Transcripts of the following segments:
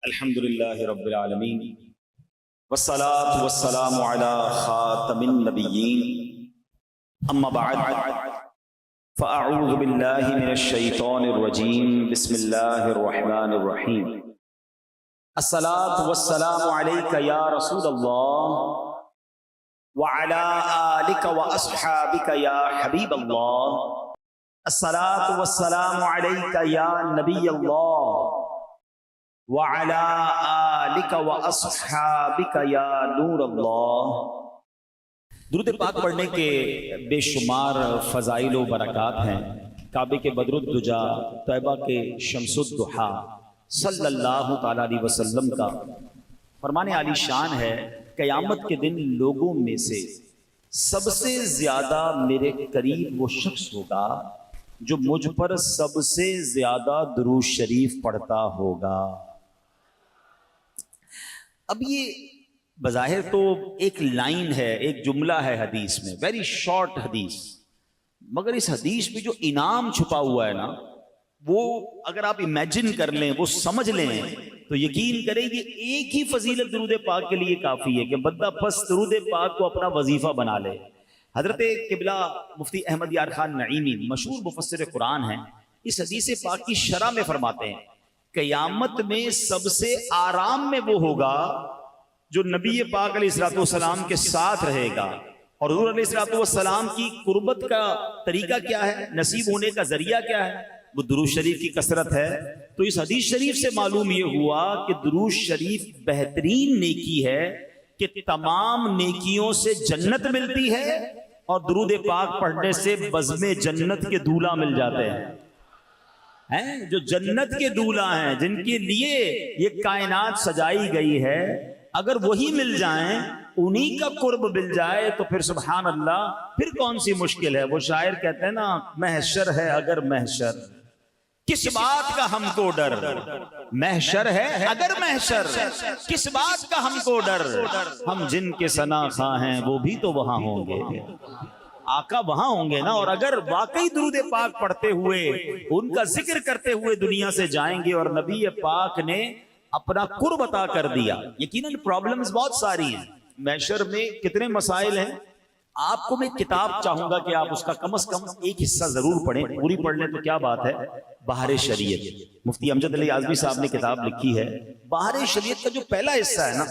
الحمدللہ رب العالمین والصلاة والسلام علی خاتم النبیین اما بعد فاعوذ باللہ من الشیطان الرجیم بسم اللہ الرحمن الرحیم الصلاة والسلام علیک یا رسول اللہ وعلی آلک واصحابک یا حبیب اللہ الصلاة والسلام علیک یا نبی اللہ وعلى آلک واصحابک یا نور اللہ۔ درود پاک پڑھنے کے بے شمار فضائل و برکات ہیں۔ کعبے کے بدر الدجا، طیبہ کے شمس الضحا صلی اللہ تعالی علیہ وسلم کا فرمان عالی شان ہے، قیامت کے دن لوگوں میں سے سب سے زیادہ میرے قریب وہ شخص ہوگا جو مجھ پر سب سے زیادہ درود شریف پڑھتا ہوگا۔ اب یہ بظاہر تو ایک لائن ہے، ایک جملہ ہے حدیث میں، ویری شارٹ حدیث، مگر اس حدیث میں جو انعام چھپا ہوا ہے نا، وہ اگر آپ امیجن کر لیں، وہ سمجھ لیں تو یقین کریں کہ ایک ہی فضیلت درود پاک کے لیے کافی ہے کہ بندہ بس درود پاک کو اپنا وظیفہ بنا لے۔ حضرت قبلہ مفتی احمد یار خان نعیمی مشہور مفسر قرآن ہیں، اس حدیث پاک کی شرح میں فرماتے ہیں قیامت میں سب سے آرام میں وہ ہوگا جو نبی پاک علیہ الصلوۃ والسلام کے ساتھ رہے گا۔ اور حضور علیہ الصلوۃ والسلام کی قربت کا طریقہ کیا ہے، نصیب ہونے کا ذریعہ کیا ہے؟ وہ درود شریف کی کثرت ہے۔ تو اس حدیث شریف سے معلوم یہ ہوا کہ درود شریف بہترین نیکی ہے کہ تمام نیکیوں سے جنت ملتی ہے، اور درود پاک پڑھنے سے بزم جنت کے دولہا مل جاتے ہیں۔ جو جنت کے دولہا ہیں، جن کے لیے یہ کائنات سجائی گئی ہے، اگر وہی مل جائیں، انہی کا قرب مل جائے تو پھر سبحان اللہ، پھر کون سی مشکل ہے۔ وہ شاعر کہتے ہیں نا، محشر ہے اگر محشر، کس بات کا ہم کو ڈر، محشر ہے اگر محشر، کس بات کا ہم کو ڈر، ہم جن کے ثنا خواں ہیں وہ بھی تو وہاں ہوں گے، آقا وہاں ہوں گے نا۔ اور اگر واقعی درود پاک پڑھتے ہوئے، ان کا ذکر کرتے ہوئے دنیا سے جائیں گے اور نبی پاک نے اپنا قرب عطا کر دیا، یقیناً پرابلمز بہت ساری ہیں، محشر میں کتنے مسائل ہیں۔ آپ کو میں کتاب چاہوں گا کہ آپ اس کا کم از کم ایک حصہ ضرور پڑھیں، پوری پڑھ لیں تو کیا بات ہے۔ بہار شریعت، مفتی امجد علی اعظمی صاحب نے کتاب لکھی ہے۔ بہار شریعت کا جو پہلا حصہ ہے نا،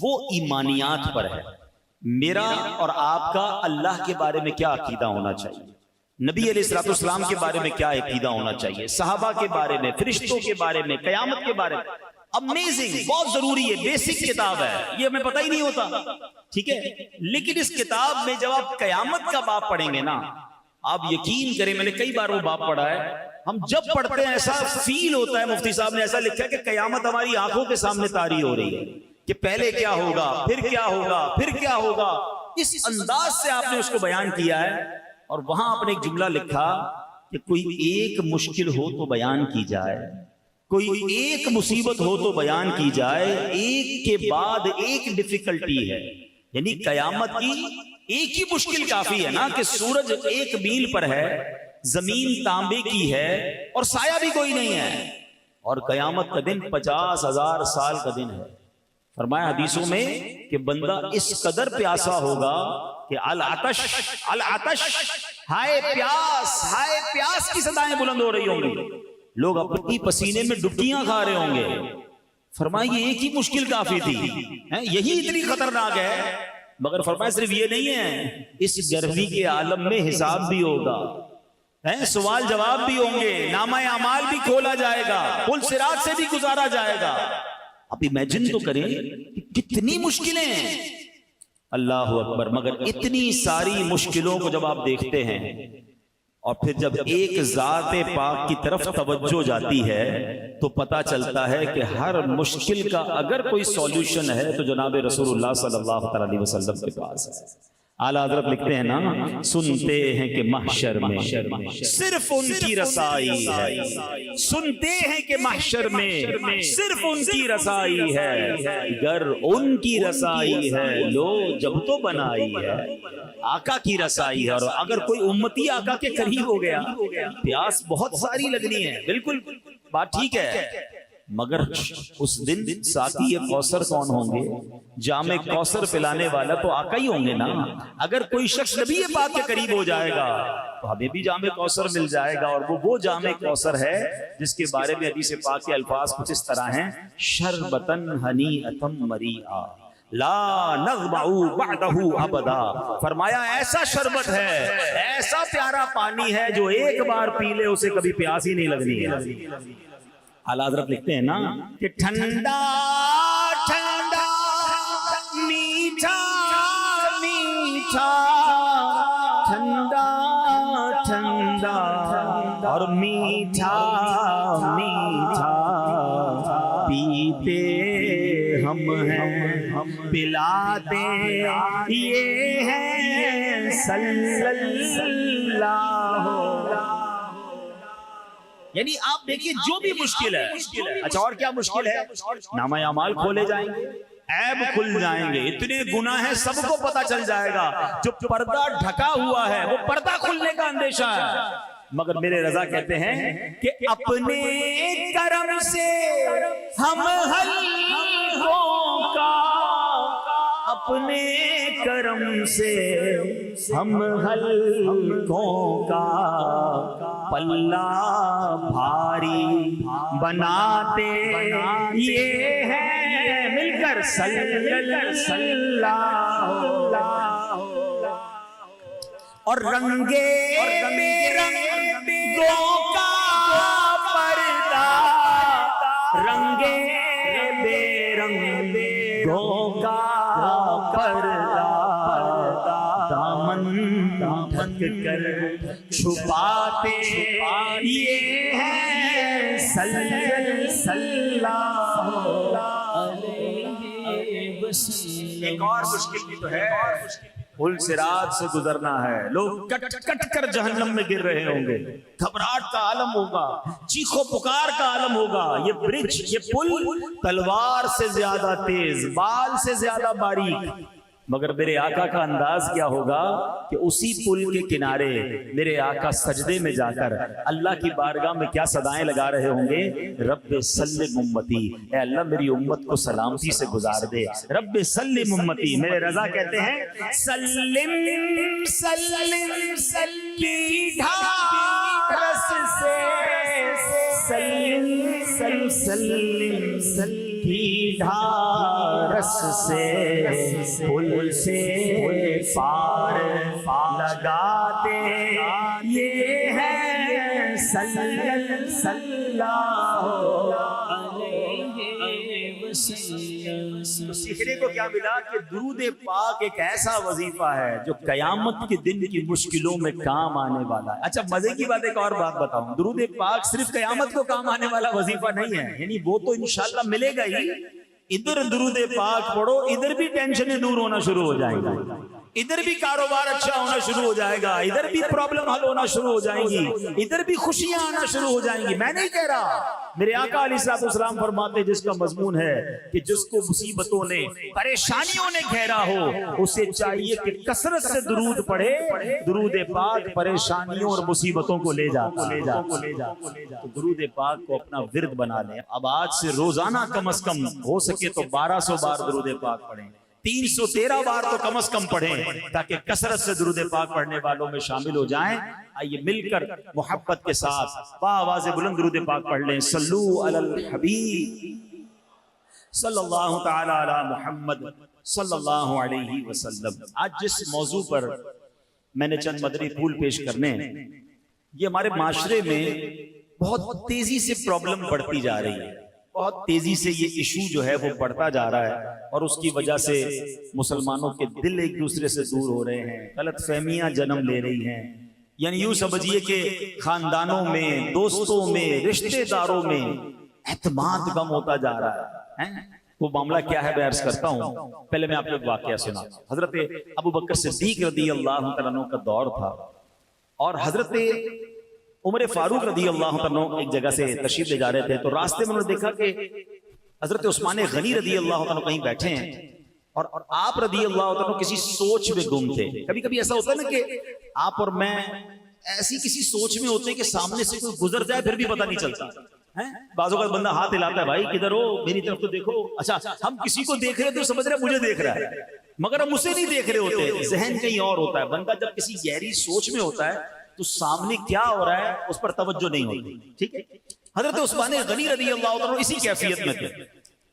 وہ ایمانیات پر ہے۔ میرا اور آپ کا اللہ کے بارے میں کیا عقیدہ ہونا چاہیے، نبی علیہ الصلوۃ والسلام کے بارے میں کیا عقیدہ ہونا چاہیے، صحابہ کے بارے میں، فرشتوں کے بارے میں، قیامت کے بارے میں۔ امیزنگ، بہت ضروری ہے، بیسک کتاب ہے، یہ ہمیں پتہ ہی نہیں ہوتا، ٹھیک ہے۔ لیکن اس کتاب میں جب آپ قیامت کا باب پڑھیں گے نا، آپ یقین کریں، میں نے کئی بار وہ باب پڑھا ہے، ہم جب پڑھتے ہیں ایسا فیل ہوتا ہے، مفتی صاحب نے ایسا لکھا ہے کہ قیامت ہماری آنکھوں کے سامنے طاری ہو رہی ہے کہ پہلے کیا ہوگا، پھر کیا ہوگا، پھر کیا ہوگا۔ اس انداز سے آپ نے اس کو بیان کیا ہے۔ اور وہاں آپ نے ایک جملہ لکھا کہ کوئی ایک مشکل ہو تو بیان کی جائے، کوئی ایک مصیبت ہو تو بیان کی جائے، ایک کے بعد ایک ڈیفیکلٹی ہے، یعنی قیامت کی ایک ہی مشکل کافی ہے نا کہ سورج ایک میل پر ہے، زمین تانبے کی ہے اور سایہ بھی کوئی نہیں ہے، اور قیامت کا دن 50,000 سال کا دن ہے۔ فرمایا حدیثوں میں کہ بندہ اس قدر پیاسا ہوگا کہ العطش العطش، ہائے پیاس، ہائے پیاس کی صدائیں بلند ہو رہی ہوں گی، لوگ اپنی پسینے میں ڈبکیاں کھا رہے ہوں گے۔ فرمایا یہ ایک ہی مشکل کافی تھی، یہی اتنی خطرناک ہے۔ مگر فرمایا صرف یہ نہیں ہے، اس گرمی کے عالم میں حساب بھی ہوگا، سوال جواب بھی ہوں گے، نامہ اعمال بھی کھولا جائے گا، پل صراط سے بھی گزارا جائے گا۔ آپ امیجن تو کریں کتنی مشکلیں ہیں، اللہ اکبر۔ مگر اتنی ساری مشکلوں کو جب آپ دیکھتے ہیں اور پھر جب ایک ذات پاک کی طرف توجہ جاتی ہے تو پتہ چلتا ہے کہ ہر مشکل کا اگر کوئی سولوشن ہے تو جناب رسول اللہ صلی اللہ علیہ وسلم کے پاس ہے۔ اعلیٰ حضرت لکھتے ہیں نا، سنتے ہیں کہ محشر میں صرف ان کی رسائی ہے، سنتے ہیں کہ محشر میں صرف ان کی رسائی ہے، گر ان کی رسائی ہے لو جب تو بنائی ہے۔ آقا کی رسائی ہے، اور اگر کوئی امتی آقا کے قریب ہو گیا، پیاس بہت ساری لگنی ہے، بالکل بات ٹھیک ہے، مگر اس دن ساقی کوثر کون ہوں گے؟ جام کوثر پلانے والا تو آقا ہی ہوں گے نا. اگر کوئی شخص نبی پاک کے قریب ہو جائے گا تو ہمیں بھی جام کوثر مل جائے گا, اور وہ جام کوثر ہے جس کے بارے میں حدیث پاک کے الفاظ کچھ اس طرح ہیں, شربتن ہنیئتم مریعا لا نغبع بعدہ ابدا. فرمایا ایسا شربت ہے, ایسا پیارا پانی ہے جو ایک بار پی لے اسے کبھی پیاس ہی نہیں لگنی ہے. اعلیٰ حضرت لکھتے ہیں نا کہ ٹھنڈا ٹھنڈا میٹھا میٹھا, ٹھنڈا ٹھنڈا اور میٹھا میٹھا پیتے ہم ہیں پلاتے یہ ہے صلی اللہ. یعنی آپ دیکھیے جو بھی مشکل ہے, اچھا اور کیا مشکل ہے؟ نامہ اعمال کھولے جائیں گے, عیب کھل جائیں گے, اتنے گناہ ہیں سب کو پتہ چل جائے گا. جو پردہ ڈھکا ہوا ہے وہ پردہ کھلنے کا اندیشہ ہے. مگر میرے رضا کہتے ہیں کہ اپنے کرم سے ہم حلقوں کا, اپنے کرم سے ہم حلقوں کا پلہ بھاری بناتے یہ ہے مل کر صلی اللہ. اور رنگے رنگوں کا پردہ, رنگے بے رنگوں کا پردہ دامن ڈھک کر چھپاتے یہ ہے صلی اللہ علیہ وسلم. ایک اور مشکل بھی تو ہے, پل صراط سے گزرنا ہے. لوگ کٹ کٹ کر جہنم میں گر رہے ہوں گے, گھبراہٹ کا عالم ہوگا, چیخو پکار کا عالم ہوگا. یہ برج, یہ پل تلوار سے زیادہ تیز, بال سے زیادہ باریک, مگر میرے آقا کا انداز کیا ہوگا کہ اسی پل کے کنارے میرے آقا سجدے میں جا کر اللہ کی بارگاہ میں کیا صدائیں لگا رہے ہوں گے, رب سلم امتی, اے اللہ میری امت کو سلامتی سے گزار دے, رب سلم امتی. میرے رضا کہتے ہیں سلم سلم سلی ڈھارس سے, سلم سلم سلم سلی ڈھارس سے پل سے پار لگاتے یہ ہے صلی اللہ علیہ وسلم. تو سیکھنے کو کیا ملا کہ درود پاک ایک ایسا وظیفہ ہے جو قیامت کے دن کی مشکلوں میں کام آنے والا ہے. اچھا مزے کی بات ایک اور بات بتاؤں, درود پاک صرف قیامت کو کام آنے والا وظیفہ نہیں ہے, یعنی وہ تو انشاءاللہ ملے گا ہی. ادھر درود پاک پڑھو, ادھر بھی ٹینشنیں دور ہونا شروع ہو جائیں گی, ادھر بھی کاروبار اچھا ہونا شروع ہو جائے گا, ادھر بھی پرابلم حل ہونا شروع ہو جائیں گی, ادھر بھی خوشیاں آنا شروع ہو جائیں گی. میں نہیں کہہ رہا, میرے آقا علیہ الصلوۃ والسلام فرماتے جس کا مضمون ہے کہ جس کو مصیبتوں نے پریشانیوں نے گھیرا ہو اسے چاہیے کہ کثرت سے درود پڑھے. درود پاک پریشانیوں اور مصیبتوں کو لے جاتا ہے. تو درود پاک کو اپنا ورد بنا لیں. اب آج سے روزانہ کم از کم ہو سکے تو 1200 بار درود پاک پڑھیں, 313 بار تو کم از کم پڑھیں, تاکہ کثرت سے درود پاک پڑھنے والوں میں شامل ہو جائیں. آئیے مل کر محبت کے ساتھ بآواز بلند درود پاک پڑھ لیں. صلو علی الحبیب صلی اللہ تعالی علی محمد صلی اللہ علیہ وسلم. آج جس موضوع پر میں نے چند مدنی پھول پیش کرنے ہیں, یہ ہمارے معاشرے میں بہت تیزی سے پرابلم بڑھتی جا رہی ہے, بہت تیزی سے یہ ایشو جو ہے وہ بڑھتا جا رہا ہے, اور اس کی وجہ سے مسلمانوں کے دل ایک دوسرے سے دور ہو رہے ہیں, غلط فہمیاں جنم لے رہی ہیں. یعنی یوں سمجھیے کہ خاندانوں میں, دوستوں میں, رشتہ داروں میں اعتماد کم ہوتا جا رہا ہے. وہ معاملہ کیا ہے میں عرض کرتا ہوں. پہلے میں آپ کو ایک واقعہ سنا. حضرت ابو بکر صدیق رضی اللہ تعالیٰ عنہ کا دور تھا, اور حضرت عمر فاروق رضی اللہ عنہ ایک جگہ سے تشریف لے جا رہے تھے, تو راستے میں انہوں نے دیکھا کہ حضرت عثمان غنی رضی اللہ عنہ کہیں بیٹھے ہیں, اور آپ رضی اللہ عنہ کسی سوچ میں گم تھے. کبھی کبھی ایسا ہوتا ہے نا کہ آپ اور میں ایسی کسی سوچ میں ہوتے ہیں کہ سامنے سے کوئی گزر جائے پھر بھی پتہ نہیں چلتا. بعض اوقات بندہ ہاتھ ہلاتا ہے، بھائی کدھر ہو، میری طرف تو دیکھو. اچھا ہم کسی کو دیکھ رہے تو سمجھ رہے مجھے دیکھ رہا ہے، مگر ہم اسے نہیں دیکھ رہے ہوتے، ذہن کہیں اور ہوتا ہے. بندہ جب کسی گہری سوچ میں ہوتا ہے تو سامنے کیا ہو رہا ہے اس پر توجہ نہیں ہوتی. ٹھیک ہے. حضرت عثمان غنی رضی اللہ عنہ اسی کیفیت میں تھے.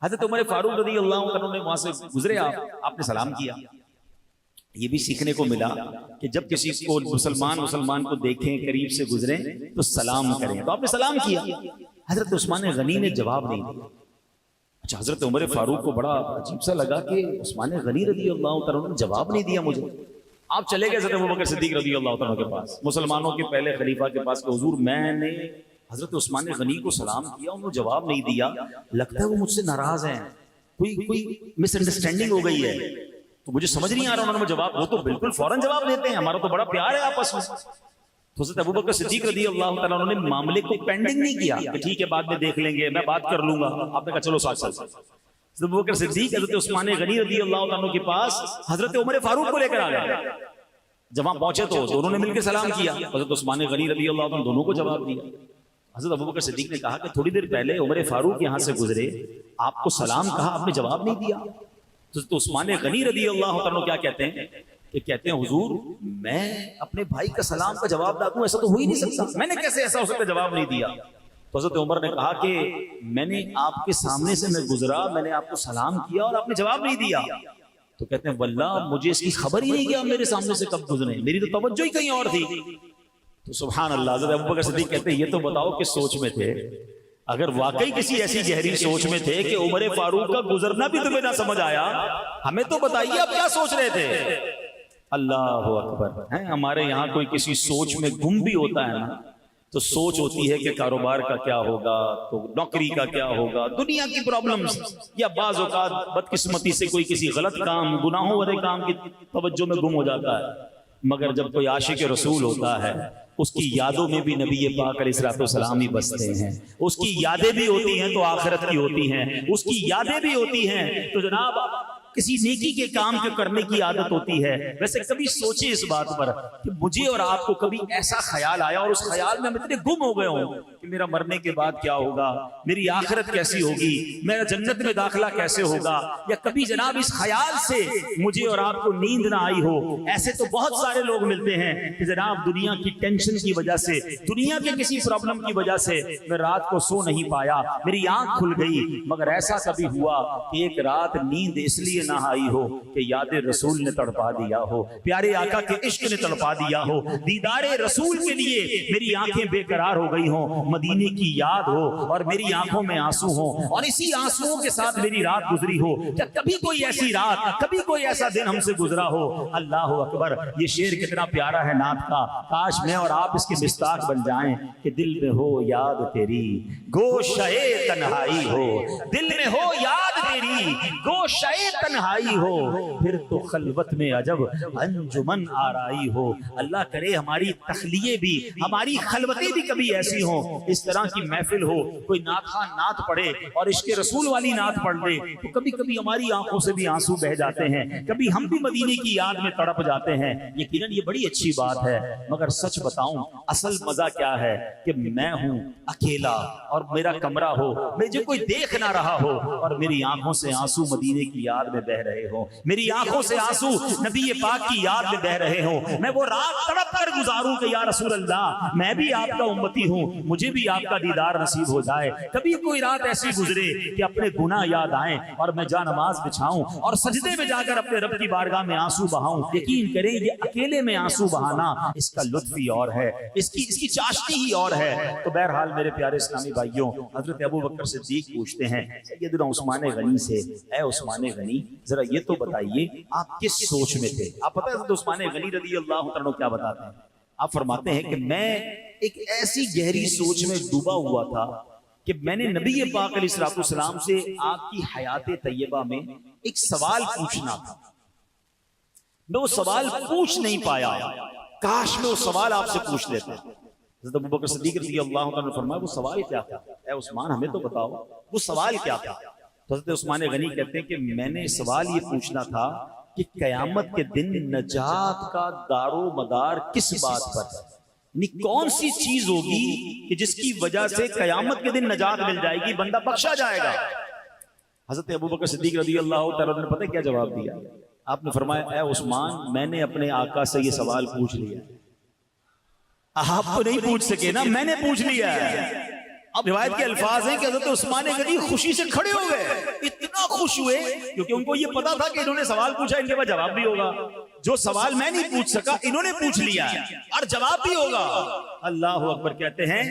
حضرت عمر فاروق رضی اللہ عنہ نے وہاں سے گزرے، آپ نے سلام کیا. یہ بھی سیکھنے کو ملا کہ جب کسی کو مسلمان کو دیکھیں، قریب سے گزریں تو سلام کریں. تو آپ نے سلام کیا. حضرت عثمان غنی نے جواب نہیں دیا. اچھا حضرت عمر فاروق کو بڑا عجیب سا لگا کہ عثمان غنی رضی اللہ عنہ نے جواب نہیں دیا مجھے. آپ چلے گئے حضرت ابوبکر صدیق رضی اللہ عنہ کے پاس، مسلمانوں کے پہلے خلیفہ کے پاس کہ حضور میں نے حضرت عثمان غنی کو سلام کیا، انہوں نے جواب نہیں دیا، لگتا ہے وہ مجھ سے ناراض ہیں، کوئی مس انڈرسٹینڈنگ ہو گئی ہے، تو مجھے سمجھ نہیں آ رہا انہوں نے جواب. وہ تو بالکل فوراً جواب دیتے ہیں، ہمارا تو بڑا پیار ہے آپس میں. تو حضرت ابوبکر صدیق رضی اللہ تعالیٰ عنہ نے معاملے کو پینڈنگ نہیں کیا کہ ٹھیک ہے بعد میں دیکھ لیں گے، میں بات کر لوں گا. آپ نے کہا چلو ساتھ چلتے. حضرت ابوبکر صدیق حضرت عثمان غنی رضی اللہ عنہ کے پاس حضرت عمر فاروق کو لے کر آ گئے. جب وہاں پہنچے تو دونوں نے مل کے سلام کیا. حضرت عثمان غنی رضی اللہ عنہ دونوں کو جواب دیا. حضرت ابوبکر صدیق نے کہا کہ تھوڑی دیر پہلے عمر فاروق یہاں سے گزرے، آپ کو سلام کہا، آپ نے جواب نہیں دیا. حضرت عثمان غنی رضی اللہ عنہ کیا کہتے ہیں کہ کہتے ہیں حضور میں اپنے بھائی کا سلام کا جواب نہ دوں ایسا تو ہو ہی نہیں سکتا، میں نے کیسے ایسا ہو سکتا جواب نہیں دیا. تو حضرت عمر نے کہا کہ میں نے آپ کے سامنے سے میں گزرا، میں نے آپ کو سلام کیا اور آپ نے جواب نہیں دیا. تو کہتے ہیں واللہ مجھے اس کی خبر ہی نہیں کہ آپ میرے سامنے سے کب گزرے، میری تو توجہ ہی کہیں اور تھی. تو سبحان اللہ. حضرت ابوبکر صدیق کہتے ہیں یہ تو بتاؤ کس سوچ میں تھے. اگر واقعی کسی ایسی گہری سوچ میں تھے کہ عمر فاروق کا گزرنا بھی تمہیں نہ سمجھ آیا، ہمیں تو بتائیے آپ کیا سوچ رہے تھے. اللہ اکبر. ہمارے یہاں کوئی کسی سوچ میں گم بھی ہوتا ہے نا تو سوچ ہوتی ہے کہ کاروبار کا کیا ہوگا، تو نوکری کا کیا ہوگا، دنیا کی پرابلمز، یا بعض اوقات بدقسمتی سے کوئی کسی غلط کام، گناہوں والے کام کی توجہ میں گم ہو جاتا ہے. مگر جب کوئی عاشق رسول ہوتا ہے اس کی یادوں میں بھی نبی پاک علیہ الصلوۃ والسلام ہی بستے ہیں. اس کی یادیں بھی ہوتی ہیں تو آخرت کی ہوتی ہیں، اس کی یادیں بھی ہوتی ہیں تو جناب کسی نیکی کے کام کے کرنے کی عادت ہوتی ہے. ویسے کبھی سوچے اس بات پر کہ مجھے اور آپ کو کبھی ایسا خیال آیا اور اس خیال میں ہم اتنے گم ہو گئے ہوں کہ میرا مرنے کے بعد کیا ہوگا، میری آخرت کیسی ہوگی، میرا جنت میں داخلہ کیسے ہوگا، یا کبھی جناب اس خیال سے مجھے اور آپ کو نیند نہ آئی ہو. ایسے تو بہت سارے لوگ ملتے ہیں کہ جناب دنیا کی ٹینشن کی وجہ سے، دنیا کے کسی پرابلم کی وجہ سے میں رات کو سو نہیں پایا، میری آنکھ کھل گئی. مگر ایسا کبھی ہوا کہ ایک رات نیند اس لیے نہ آئی ہو کہ یاد رسول نے تڑپا دیا ہو، پیارے آقا کے عشق نے تڑپا دیا ہو، دیدار رسول کے لیے میری آنکھیں بے قرار ہو گئی ہوں، مدینے کی یاد ہو اور میری آنکھوں میں آنسو ہوں اور اسی آنسوؤں کے ساتھ میری رات گزری ہو. کیا کبھی کوئی ایسی رات، کبھی کوئی ایسا دن ہم سے گزرا ہو؟ اللہ اکبر. یہ شعر کتنا پیارا ہے نعت کا. کاش میں اور آپ اس کے مصداق بن جائیں کہ دل میں ہو یاد تیری گوشہ تنہائی ہو، دل میں ہو یاد تیری گوشہ تنہائی ہو، پھر تو خلوت میں عجب انجمن آرائی ہو. اللہ کرے ہماری تخلیے بھی، ہماری خلوتیں بھی کبھی ایسی ہوں، اس طرح کی محفل ہو، کوئی نعت خواں نعت پڑھے اور عشق رسول والی نعت پڑھ دے تو کبھی کبھی ہماری آنکھوں سے بھی آنسو بہ جاتے ہیں، کبھی ہم بھی مدینے کی یاد میں تڑپ جاتے ہیں. یقیناً یہ بڑی اچھی بات ہے. مگر سچ بتاؤں اصل مزہ کیا ہے کہ میں ہوں اکیلا اور میرا کمرہ ہو، مجھے کوئی دیکھ نہ رہا ہو اور میری آنکھوں سے آنسو مدینے کی یاد میں بہ رہے ہوں، میری آنکھوں سے آنسو نبی پاک کی یاد میں بہ رہے ہوں. میں وہ رات تڑپ کر گزاروں کہ یا رسول اللہ میں بھی آپ کا امتی ہوں، مجھے بھی آپ کا دیدار نصیب ہو جائے. کبھی کوئی رات ایسی گزرے کہ اپنے گناہ یاد آئیں اور میں جا نماز بچھاؤں اور سجدے میں جا کر اپنے رب کی بارگاہ میں آنسو بہاؤں. یقین کریں یہ اکیلے میں آنسو بہانا اس کا لطف ہی اور ہے، اس کی چاشنی ہی اور ہے. تو بہرحال میرے پیارے اسلامی بھائیوں، حضرت ابوبکر صدیق پوچھتے ہیں سیدنا عثمان غنی سے، اے عثمان غنی ذرا یہ تو بتائیے آپ کس سوچ میں تھے؟ آپ پتہ ہے حضرت عثمان غنی رضی اللہ عنہ کیا بتاتے ہیں؟ آپ فرماتے ہیں کہ میں ایک ایسی گہری سوچ میں ڈوبا ہوا تھا کہ میں نے نبی پاک علیہ الصلوۃ والسلام سے آپ کی حیات طیبہ میں ایک سوال پوچھنا تھا، میں وہ سوال پوچھ نہیں پایا، کاش میں وہ سوال آپ سے پوچھ لیتے. حضرت ابوبکر صدیق رضی اللہ عنہ نے فرمایا وہ سوال کیا تھا؟ اے عثمان ہمیں تو بتاؤ وہ سوال کیا تھا؟ تو حضرت عثمان غنی کہتے ہیں کہ میں نے سوال یہ پوچھنا تھا کہ قیامت کے دن نجات کا دار و مدار کس بات پر ہے؟ کون سی چیز ہوگی کہ جس کی وجہ سے قیامت کے دن نجات مل جائے گی، بندہ بخشا جائے گا؟ حضرت ابوبکر صدیق رضی اللہ تعالیٰ عنہ نے پتہ کیا جواب دیا؟ آپ نے فرمایا اے عثمان، میں نے اپنے آقا سے یہ سوال پوچھ لیا، آپ تو نہیں پوچھ سکے نا، میں نے پوچھ لیا ہے۔ اب روایت کے الفاظ ہیں کہ حضرت عثمان غنی خوشی سے کھڑے ہو گئے، اتنا خوش ہوئے کیونکہ ان کو یہ پتا تھا کہ انہوں نے سوال پوچھا، ان کے پاس جواب بھی ہوگا، جو سوال میں نہیں پوچھ سکا انہوں نے پوچھ لیا اور جواب بھی ہوگا۔ اللہ اکبر کہتے ہیں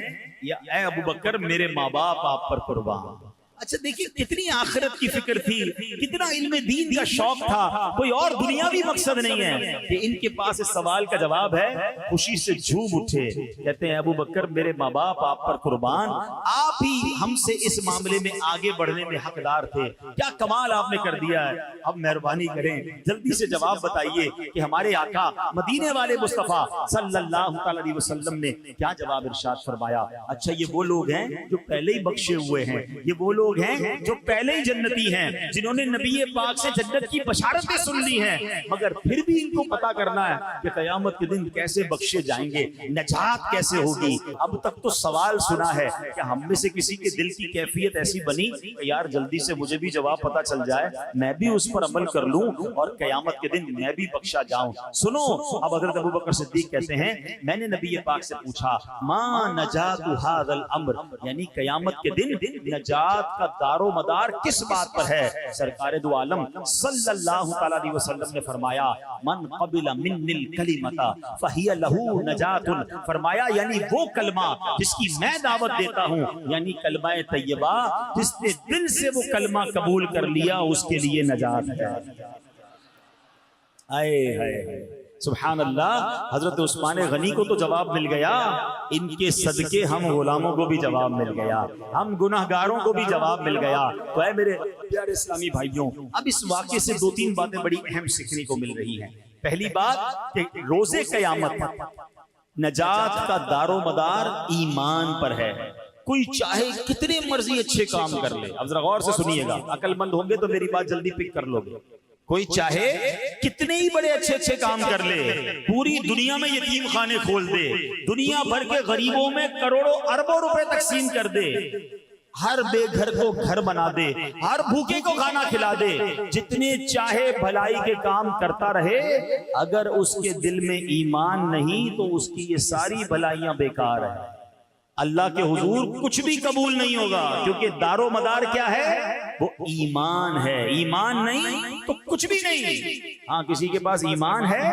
یا اے ابوبکر میرے ماں باپ آپ پر قربان۔ اچھا دیکھیے کتنی آخرت کی فکر تھی، کتنا علم دین کا شوق تھا، کوئی اور دنیاوی مقصد نہیں ہے کہ ان کے پاس اس سوال کا جواب ہے۔ خوشی سے جھوم اٹھے، کہتے ہیں ابو بکر میرے ماں باپ آپ پر قربان، آپ ہی ہم سے اس معاملے میں آگے بڑھنے میں حقدار تھے، کیا کمال آپ نے کر دیا ہے۔ اب مہربانی کریں جلدی سے جواب بتائیے کہ ہمارے آقا مدینے والے مصطفیٰ صلی اللہ علیہ وسلم نے کیا جواب ارشاد فرمایا؟ اچھا یہ وہ لوگ ہیں جو پہلے ہی بخشے ہوئے ہیں، یہ وہ لوگ ہیں جو پہلے ہی جنتی ہیں، جنہوں نے نبی پاک سے جنت کی بشارتیں سن لی ہیں، مگر پھر بھی ان کو پتا کرنا ہے کہ قیامت کے دن کیسے بخشے جائیں گے، نجات کیسے ہوگی۔ اب تک تو سوال سنا ہے کہ ہم میں سے کسی کے دل کی کیفیت ایسی بنی کہ یار جلدی سے مجھے بھی جواب پتا چل جائے، میں بھی اس پر عمل کر لوں اور قیامت کے دن میں بھی بخشا جاؤں۔ سنو اب حضرت ابوبکر صدیق کہتے ہیں میں نے نبی پاک سے پوچھا ما نجات ھذا الامر، یعنی قیامت کے دن نجات کا دار و مدار کس بات پر ہے؟ سرکار دو عالم صلی اللہ تعالی علیہ وسلم نے فرمایا من قبل من الکلمۃ فہی لہ نجات، فرمایا یعنی وہ کلمہ جس کی میں دعوت دیتا ہوں، یعنی کلمہ طیبہ، جس نے دل سے وہ کلمہ قبول کر لیا اس کے لیے نجات ہے۔ سبحان اللہ، حضرت عثمان غنی کو تو جواب مل گیا، ان کے صدقے ہم غلاموں کو بھی جواب مل گیا، ہم گناہگاروں کو بھی جواب مل گیا۔ تو اے میرے پیارے اسلامی بھائیوں، اب اس واقعے سے دو تین باتیں بڑی اہم سیکھنے کو مل رہی ہیں۔ پہلی بات کہ روز قیامت نجات کا دار و مدار ایمان پر ہے۔ کوئی چاہے کتنے مرضی اچھے کام کر لے، اب ذرا غور سے سنیے گا، عقل مند ہوں گے تو میری بات جلدی پک کر لو گے۔ کوئی چاہے کتنے ہی بڑے اچھے اچھے کام کر لے، پوری دنیا میں یتیم خانے کھول دے، دنیا بھر کے غریبوں میں کروڑوں اربوں روپے تقسیم کر دے، ہر بے گھر کو گھر بنا دے، ہر بھوکے کو کھانا کھلا دے، جتنے چاہے بھلائی کے کام کرتا رہے، اگر اس کے دل میں ایمان نہیں تو اس کی یہ ساری بھلائیاں بیکار ہیں، اللہ کے حضور کچھ بھی قبول نہیں ہوگا، کیونکہ دار و مدار کیا ہے؟ وہ ایمان ہے، ایمان نہیں تو کچھ بھی نہیں۔ ہاں کسی کے پاس ایمان ہے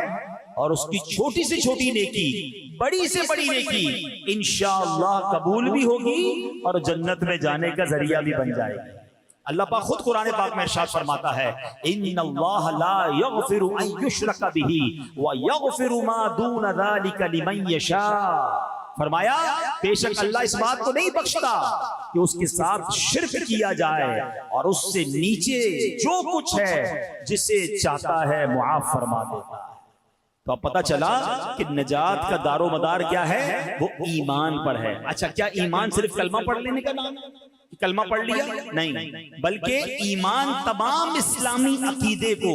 اور اس کی چھوٹی سے چھوٹی نیکی، بڑی سے بڑی نیکی انشاءاللہ قبول بھی ہوگی اور جنت میں جانے کا ذریعہ بھی بن جائے گی۔ اللہ پاک خود قرآن پاک میں ارشاد فرماتا ہے ان اللہ لا یغفر ان یشرک بہ ویغفر ما دون ذلک لمن یشاء، فرمایا بے شک اللہ اس بات کو نہیں بخشتا کہ اس کے ساتھ شرک کیا جائے اور اس سے نیچے جو کچھ ہے جسے چاہتا ہے معاف فرما دیتا ہے۔ تو اب پتہ چلا کہ نجات کا دار و مدار کیا ہے؟ وہ ایمان پر ہے۔ اچھا کیا ایمان صرف کلمہ پڑھ لینے کا نام ہے؟ کلمہ پڑھ لیا؟ نہیں، بلکہ ایمان تمام اسلامی عقیدے کو،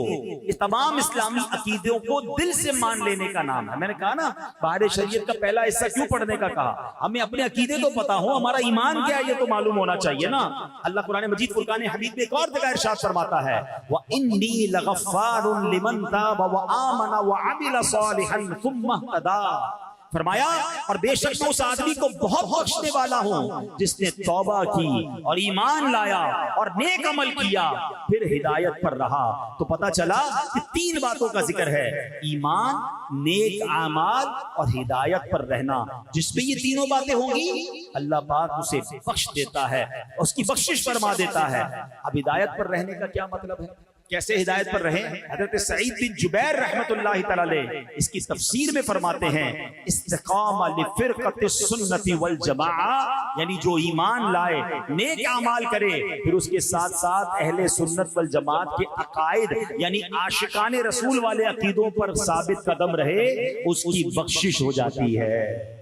تمام اسلامی عقیدوں کو دل سے مان لینے کا نام ہے۔ میں نے کہا نا باہر شریعت کا پہلا حصہ کیوں پڑھنے کا کہا؟ ہمیں اپنے عقیدے تو پتا ہو، ہمارا ایمان کیا ہے یہ تو معلوم ہونا چاہیے نا۔ اللہ قرآن مجید فرقان حمید میں ایک اور جگہ ارشاد فرماتا ہے وَإِنِّي لَغَفَّارٌ لِمَنْ تَابَ وَآمَنَ وَعَمِلَ صَالِحًا ثُمَّ اهْتَدَىٰ، فرمایا اور بے شک میں اس آدمی کو بہت بخشنے والا ہوں جس نے توبہ کی اور ایمان لایا اور نیک عمل کیا پھر ہدایت پر رہا۔ تو پتہ چلا کہ تین باتوں کا ذکر ہے، ایمان، نیک اعمال اور ہدایت پر رہنا۔ جس میں یہ تینوں باتیں ہوں گی اللہ پاک اسے بخش دیتا ہے، اس کی بخشش فرما دیتا ہے۔ اب ہدایت پر رہنے کا کیا مطلب ہے؟ کیسے ہدایت پر رہیں؟ حضرت سعید بن جبیر رحمت اللہ تعالی علیہ اس کی تفسیر میں فرماتے ہیں استقامہ لفرقۃ السنت والجماعہ، یعنی جو ایمان لائے، نیک اعمال کرے، پھر اس کے ساتھ ساتھ اہل سنت والجماعت کے عقائد یعنی عاشقان رسول والے عقیدوں پر ثابت قدم رہے، اس کی بخشش ہو جاتی ہے۔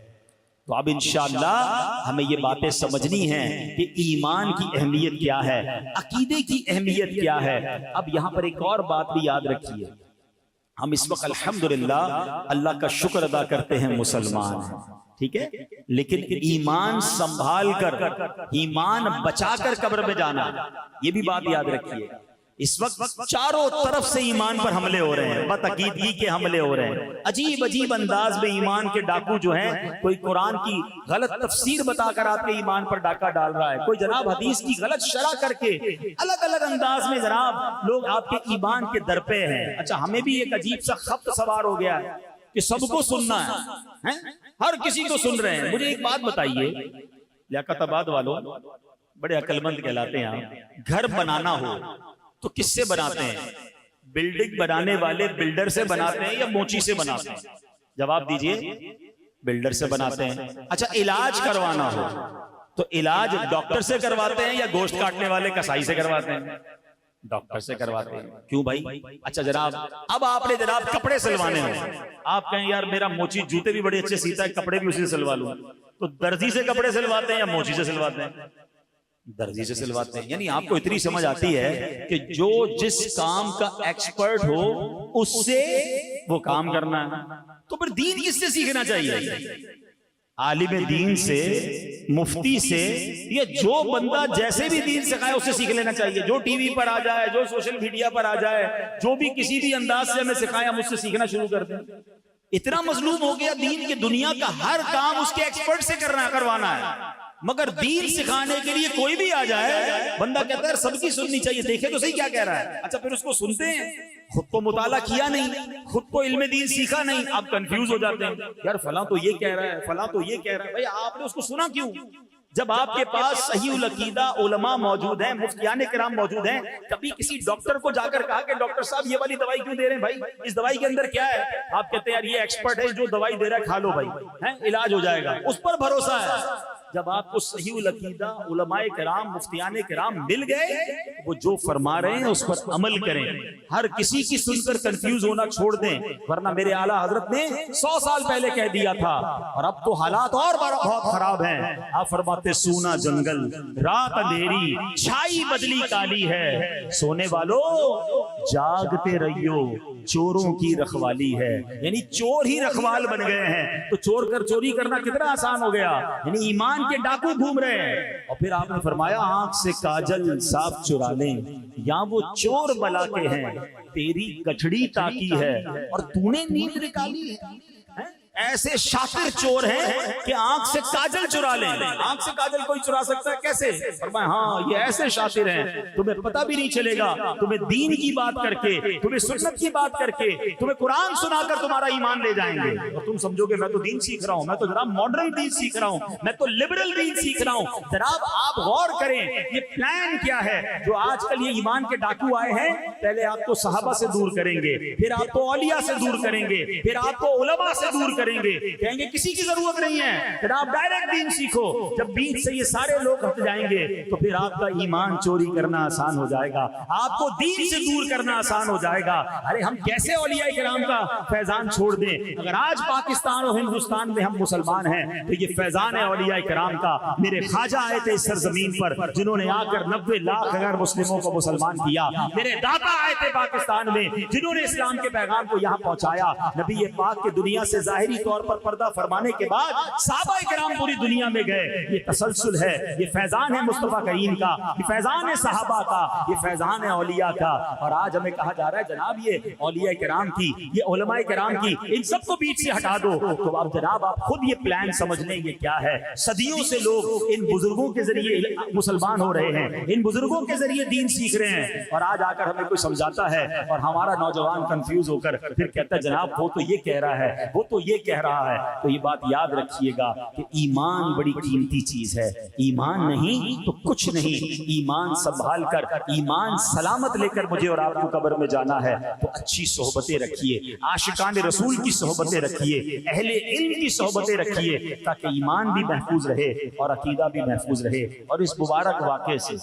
تو اب انشاءاللہ ہمیں یہ باتیں سمجھنی ہیں کہ ایمان کی اہمیت کیا ہے، عقیدے کی اہمیت کیا ہے۔ اب یہاں پر ایک اور بات بھی یاد رکھیے، ہم اس وقت الحمدللہ اللہ کا شکر ادا کرتے ہیں مسلمان ہیں، ٹھیک ہے، لیکن ایمان سنبھال کر، ایمان بچا کر قبر میں جانا، یہ بھی بات یاد رکھیے۔ اس وقت چاروں طرف سے ایمان پر حملے ہو رہے ہیں، بدعقیدگی کے حملے ہو رہے ہیں، عجیب عجیب انداز میں ایمان کے ڈاکو جو ہیں، کوئی قرآن کی غلط تفسیر بتا کر آپ کے ایمان پر ڈاکہ ڈال رہا ہے، کوئی جناب حدیث کی غلط شرح کر کے الگ الگ انداز میں جناب لوگ آپ کے ایمان کے در پہ ہیں۔ اچھا، ہمیں بھی ایک عجیب سا خبط سوار ہو گیا ہے کہ سب کو سننا ہے، ہر کسی کو سن رہے ہیں۔ مجھے ایک بات بتائیے، لیاقت آباد والوں بڑے عقل مند کہلاتے ہیں آپ، گھر بنانا ہو تو کس سے بناتے ہیں؟ بلڈنگ بنانے والے بلڈر سے بناتے ہیں یا موچی سے بناتے ہیں؟ جواب دیجئے، بلڈر سے بناتے ہیں۔ اچھا، علاج کروانا ہو تو علاج ڈاکٹر سے کرواتے ہیں یا گوشت کاٹنے والے کسائی سے کرواتے ہیں؟ ڈاکٹر سے کرواتے ہیں۔ کیوں بھائی؟ اچھا جناب، اب آپ نے جناب کپڑے سلوانے ہوں، آپ کہیں یار میرا موچی جوتے بھی بڑے اچھے سیتا ہے، کپڑے بھی اسی سے سلوا لوں، تو درزی سے کپڑے سلواتے ہیں یا موچی سے سلواتے ہیں؟ درزی سے سلواتے ہیں۔ یعنی آپ کو اتنی سمجھ آتی ہے کہ جو جس کام کا ایکسپرٹ ہو اس سے وہ کام کرنا ہے، تو پھر دین کس سے سیکھنا چاہیے؟ عالم دین سے، مفتی سے، یا جو بندہ جیسے بھی دین سکھائے اس سے سیکھ لینا چاہیے۔ جو ٹی وی پر آ جائے، جو سوشل میڈیا پر آ جائے، جو بھی کسی بھی انداز سے ہمیں سکھائے، ہم اس سے سیکھنا شروع کر دیں۔ اتنا مظلوم ہو گیا دین کے، دنیا کا ہر کام اس کے ایکسپرٹ سے کروانا ہے، مگر دین سکھانے کے لیے کوئی بھی آ جائے، بندہ کہتا ہے سب کی سننی چاہیے، دیکھے تو صحیح کیا کہہ رہا ہے۔ اچھا، پھر اس کو سنتے ہیں، خود تو مطالعہ کیا نہیں، خود تو علم دین سیکھا نہیں، آپ کنفیوز ہو جاتے ہیں، یار فلاں تو یہ کہہ رہا ہے، فلاں تو یہ کہہ رہا ہے۔ بھائی آپ نے اس کو سنا کیوں؟ جب آپ کے پاس صحیح العقیدہ علماء موجود ہیں، مفتیان کرام موجود ہیں، کبھی کسی ڈاکٹر کو جا کر کہا کہ ڈاکٹر صاحب یہ والی دوائی کیوں دے رہے ہیں بھائی، اس دوائی کے اندر کیا ہے؟ آپ کہتے ہیں یار یہ ایکسپرٹ ہے، جو دوائی دے رہا ہے کھا لو بھائی، علاج ہو جائے گا، اس پر بھروسہ ہے۔ جب آپ کو صحیح العقیدہ علماء کرام مفتیان کرام مل گئے، وہ جو فرما رہے ہیں اس پر عمل کریں، ہر کسی کی سن کر کنفیوز ہونا چھوڑ دیں، ورنہ میرے اعلیٰ حضرت نے 100 سال پہلے کہہ دیا تھا، اور اب تو حالات اور بہت خراب ہیں۔ آپ فرماتے سونا جنگل رات اندھیری چھائی بدلی کالی ہے، سونے والو جاگتے رہیو چوروں کی رکھوالی ہے۔ یعنی چور ہی رکھوال بن گئے ہیں، تو چور کر چوری کرنا کتنا آسان ہو گیا، یعنی ایمان کے ڈاکو گھوم رہے ہیں۔ اور پھر آپ نے فرمایا آنکھ سے کاجل صاف چرا لیں، یا وہ چور بلا کے ہیں، تیری کٹڑی تاکی ہے اور تو نے نیند نکالی ہے۔ ایسے شاطر چور ہیں کہ آنکھ سے کاجل چرا لیں۔ آنکھ سے کاجل کوئی چرا سکتا ہے کیسے؟ فرمایا ہاں یہ ایسے شاطر ہیں، تمہیں پتہ بھی نہیں چلے گا، تمہیں دین کی بات کر کے، تمہیں سنت کی بات کر کے، تمہیں قرآن سنا کر تمہارا ایمان لے جائیں گے، اور تم سمجھو گے میں تو دین سیکھ رہا ہوں، میں تو جناب ماڈرن دین سیکھ رہا ہوں، میں تو لبرل دین سیکھ رہا ہوں۔ جناب آپ غور کریں یہ پلان کیا ہے جو آج کل یہ ایمان کے ڈاکو آئے ہیں۔ پہلے آپ کو صحابہ سے دور کریں گے، پھر آپ کو اولیاء سے دور کریں گے، پھر آپ کو علماء سے دور کریں گے، کہیں گے کسی کی ضرورت نہیں ہے، پھر آپ ڈائریکٹ دین سیکھو۔ جب دین سے یہ سارے لوگ ہٹ جائیں گے تو پھر آپ کا ایمان چوری کرنا آسان ہو جائے گا، آپ کو دین سے دور کرنا آسان ہو جائے گا۔ ارے ہم کیسے اولیاء کرام کا فیضان چھوڑ دیں؟ اگر آج پاکستان اور ہندوستان میں ہم مسلمان ہیں تو یہ فیضان ہے اولیاء کرام کا۔ میرے خواجہ آئے تھے اس سرزمین پر جنہوں نے آ کر 90 لاکھ غیر مسلموں کو مسلمان کیا۔ میرے دادا آئے تھے پاکستان میں جنہوں نے اسلام کے پیغام کو یہاں پہنچایا۔ نبی پاک کے دنیا سے ظاہری طور پر پردہ فرمانے کے بعد صحابہ کرام پوری دنیا میں گئے۔ یہ تسلسل ہے، یہ فیضان ہے مصطفیٰ کریم کا، یہ فیضان ہے صحابہ کا، یہ فیضان ہے اولیاء کا۔ اور آج ہمیں کہا جا رہا ہے جناب یہ اولیاء کرام کی، یہ علماء کرام کی، ان سب کو بیچ سے ہٹا دو۔ تو اب جناب آپ خود یہ پلان سمجھ لیں یہ کیا ہے۔ صدیوں سے لوگ ان بزرگوں کے ذریعے مسلمان ہو رہے ہیں، ان بزرگوں کے ذریعے دین سیکھ رہے ہیں، اور آج آ کر ہمیں کوئی سمجھاتا ہے اور ہمارا نوجوان کنفیوز ہو کر پھر کہتا ہے جناب وہ تو یہ کہہ رہا ہے، وہ تو یہ کہہ رہا ہے۔ تو یہ بات یاد رکھیے گا کہ ایمان بڑی قیمتی چیز ہے، ایمان نہیں تو کچھ نہیں۔ ایمان سنبھال کر، ایمان سلامت لے کر مجھے اور آپ کو قبر میں جانا ہے تو اچھی صحبتیں رکھیے، عاشقان رسول کی صحبتیں رکھیے، اہل علم کی صحبتیں رکھیے، تاکہ ایمان بھی محفوظ رہے اور عقیدہ بھی محفوظ رہے۔ اور اس مبارک واقعے سے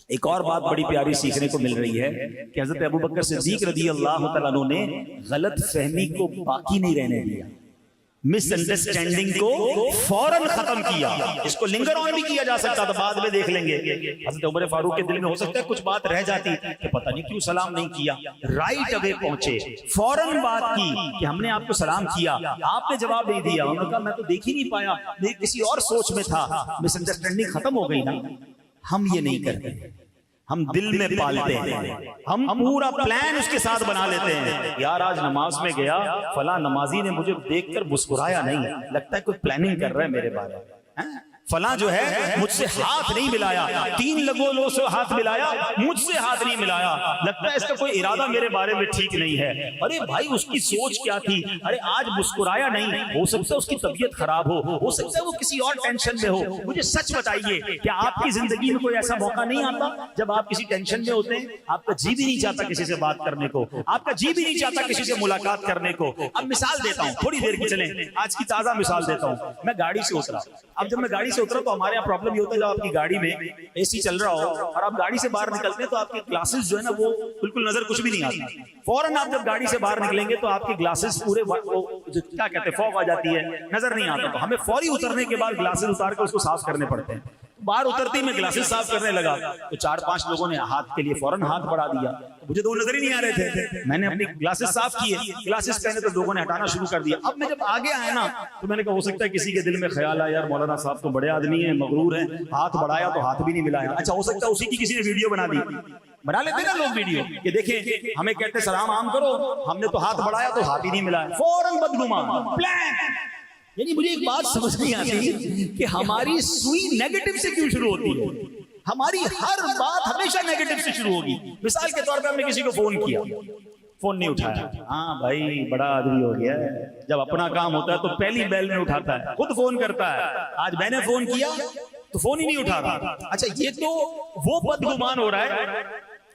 ایک اور بات بڑی پیاری سیکھنے کو مل رہی ہے کہ حضرت ابوبکر صدیق رضی اللہ تعالیٰ عنہ نے غلط فہمی کو باقی نہیں رہنے دیا۔ مس انڈرسٹینڈنگ کو فوراً ختم کیا. اس کو لنگر آن بھی کیا جا سکتا تھا, بعد میں دیکھ لیں گے. حضرت عمر فاروق کے دل میں ہو سکتا ہے کچھ بات رہ جاتی کہ پتہ نہیں کیوں سلام نہیں کیا. رائٹ اوے پہنچے, فوراً بات کی کہ ہم نے آپ کو سلام کیا, آپ نے جواب نہیں دیا. انہوں نے کہا میں تو دیکھ ہی نہیں پایا, میں کسی اور سوچ میں تھا. مس انڈرسٹینڈنگ ختم ہو گئی نا. ہم یہ نہیں کرتے, ہم دل میں پالتے ہیں, ہم پورا پلان اس کے ساتھ بنا لیتے ہیں. یار آج نماز میں گیا, فلاں نمازی نے مجھے دیکھ کر مسکرایا نہیں, لگتا ہے کوئی پلاننگ کر رہا ہے میرے بارے میں. فلاں جو ہے مجھ سے ہاتھ نہیں ملایا, 3 لوگوں سے ہاتھ ملایا, مجھ سے ہاتھ نہیں ملایا, لگتا ہے اس کا کوئی ارادہ میرے بارے میں ٹھیک نہیں ہے. ارے بھائی اس کی سوچ کیا تھی؟ ارے آج مسکرایا نہیں, ہو سکتا ہے اس کی طبیعت خراب ہو سکتا ہے وہ کسی اور ٹینشن میں ہو. مجھے سچ بتائیے, کیا آپ کی زندگی میں کوئی ایسا موقع نہیں آتا جب آپ کسی ٹینشن میں ہوتے ہیں, آپ کا جی بھی نہیں چاہتا کسی سے بات کرنے کو, آپ کا جی بھی نہیں چاہتا کسی سے ملاقات کرنے کو؟ اب مثال دیتا ہوں, تھوڑی دیر کی چلیں, آج کی تازہ مثال دیتا ہوں. میں گاڑی سے اترا. اب جب میں گاڑی سے اترا تو ہمارے یہاں پرابلم یہ ہوتا ہے جب آپ کی گاڑی میں اے سی چل رہا ہو اور آپ گاڑی سے باہر نکلتے ہیں تو آپ کے گلاسز جو ہے نا وہ بالکل نظر کچھ بھی نہیں آتا. فوراً آپ جب گاڑی سے باہر نکلیں گے تو آپ کے گلاسز پورے کیا کہتے ہیں فوگ آ جاتی ہے, نظر نہیں آتا. تو ہمیں فوری اترنے کے بعد گلاسز اتار کر اس کو صاف کرنے پڑتے ہیں. باہر اترتے ہی میں گلاسز صاف کرنے لگا تو 4-5 لوگوں نے ہاتھ کے لیے فوراً ہاتھ بڑھا دیا. مجھے تو وہ نظر ہی نہیں آ رہے تھے. میں نے اپنی گلاسز صاف کیے, گلاسز پہنے تو لوگوں نے ہٹانا شروع کر دیا. اب میں جب آگے آیا نا تو میں نے کہا ہو سکتا ہے کسی کے دل میں خیال آیا یار مولانا صاحب تو بڑے آدمی ہیں, مغرور ہیں, ہاتھ بڑھایا تو ہاتھ بھی نہیں ملایا. اچھا ہو سکتا ہے اسی کی کسی نے ویڈیو بنا دی. بنا لیتے نا لوگ ویڈیو کہ دیکھیں ہمیں کہتے سلام عام کرو, ہم نے تو ہاتھ بڑھایا تو ہاتھ ہی نہیں ملایا. فوراً بدگمان پلان. یعنی مجھے ایک بات سمجھ نہیں آتی کہ ہماری سوئی نیگیٹو سے کیوں شروع ہوتی ہے. ہماری ہر بات ہمیشہ نیگیٹو سے شروع ہوگی. مثال کے طور پہ ہم نے کسی کو فون کیا, فون نہیں اٹھایا. ہاں بھائی بڑا آدمی ہو گیا ہے, جب اپنا کام ہوتا ہے تو پہلی بیل میں اٹھاتا ہے, خود فون کرتا ہے. آج میں نے فون کیا تو فون ہی نہیں اٹھا رہا. اچھا یہ تو وہ بدگمان ہو رہا ہے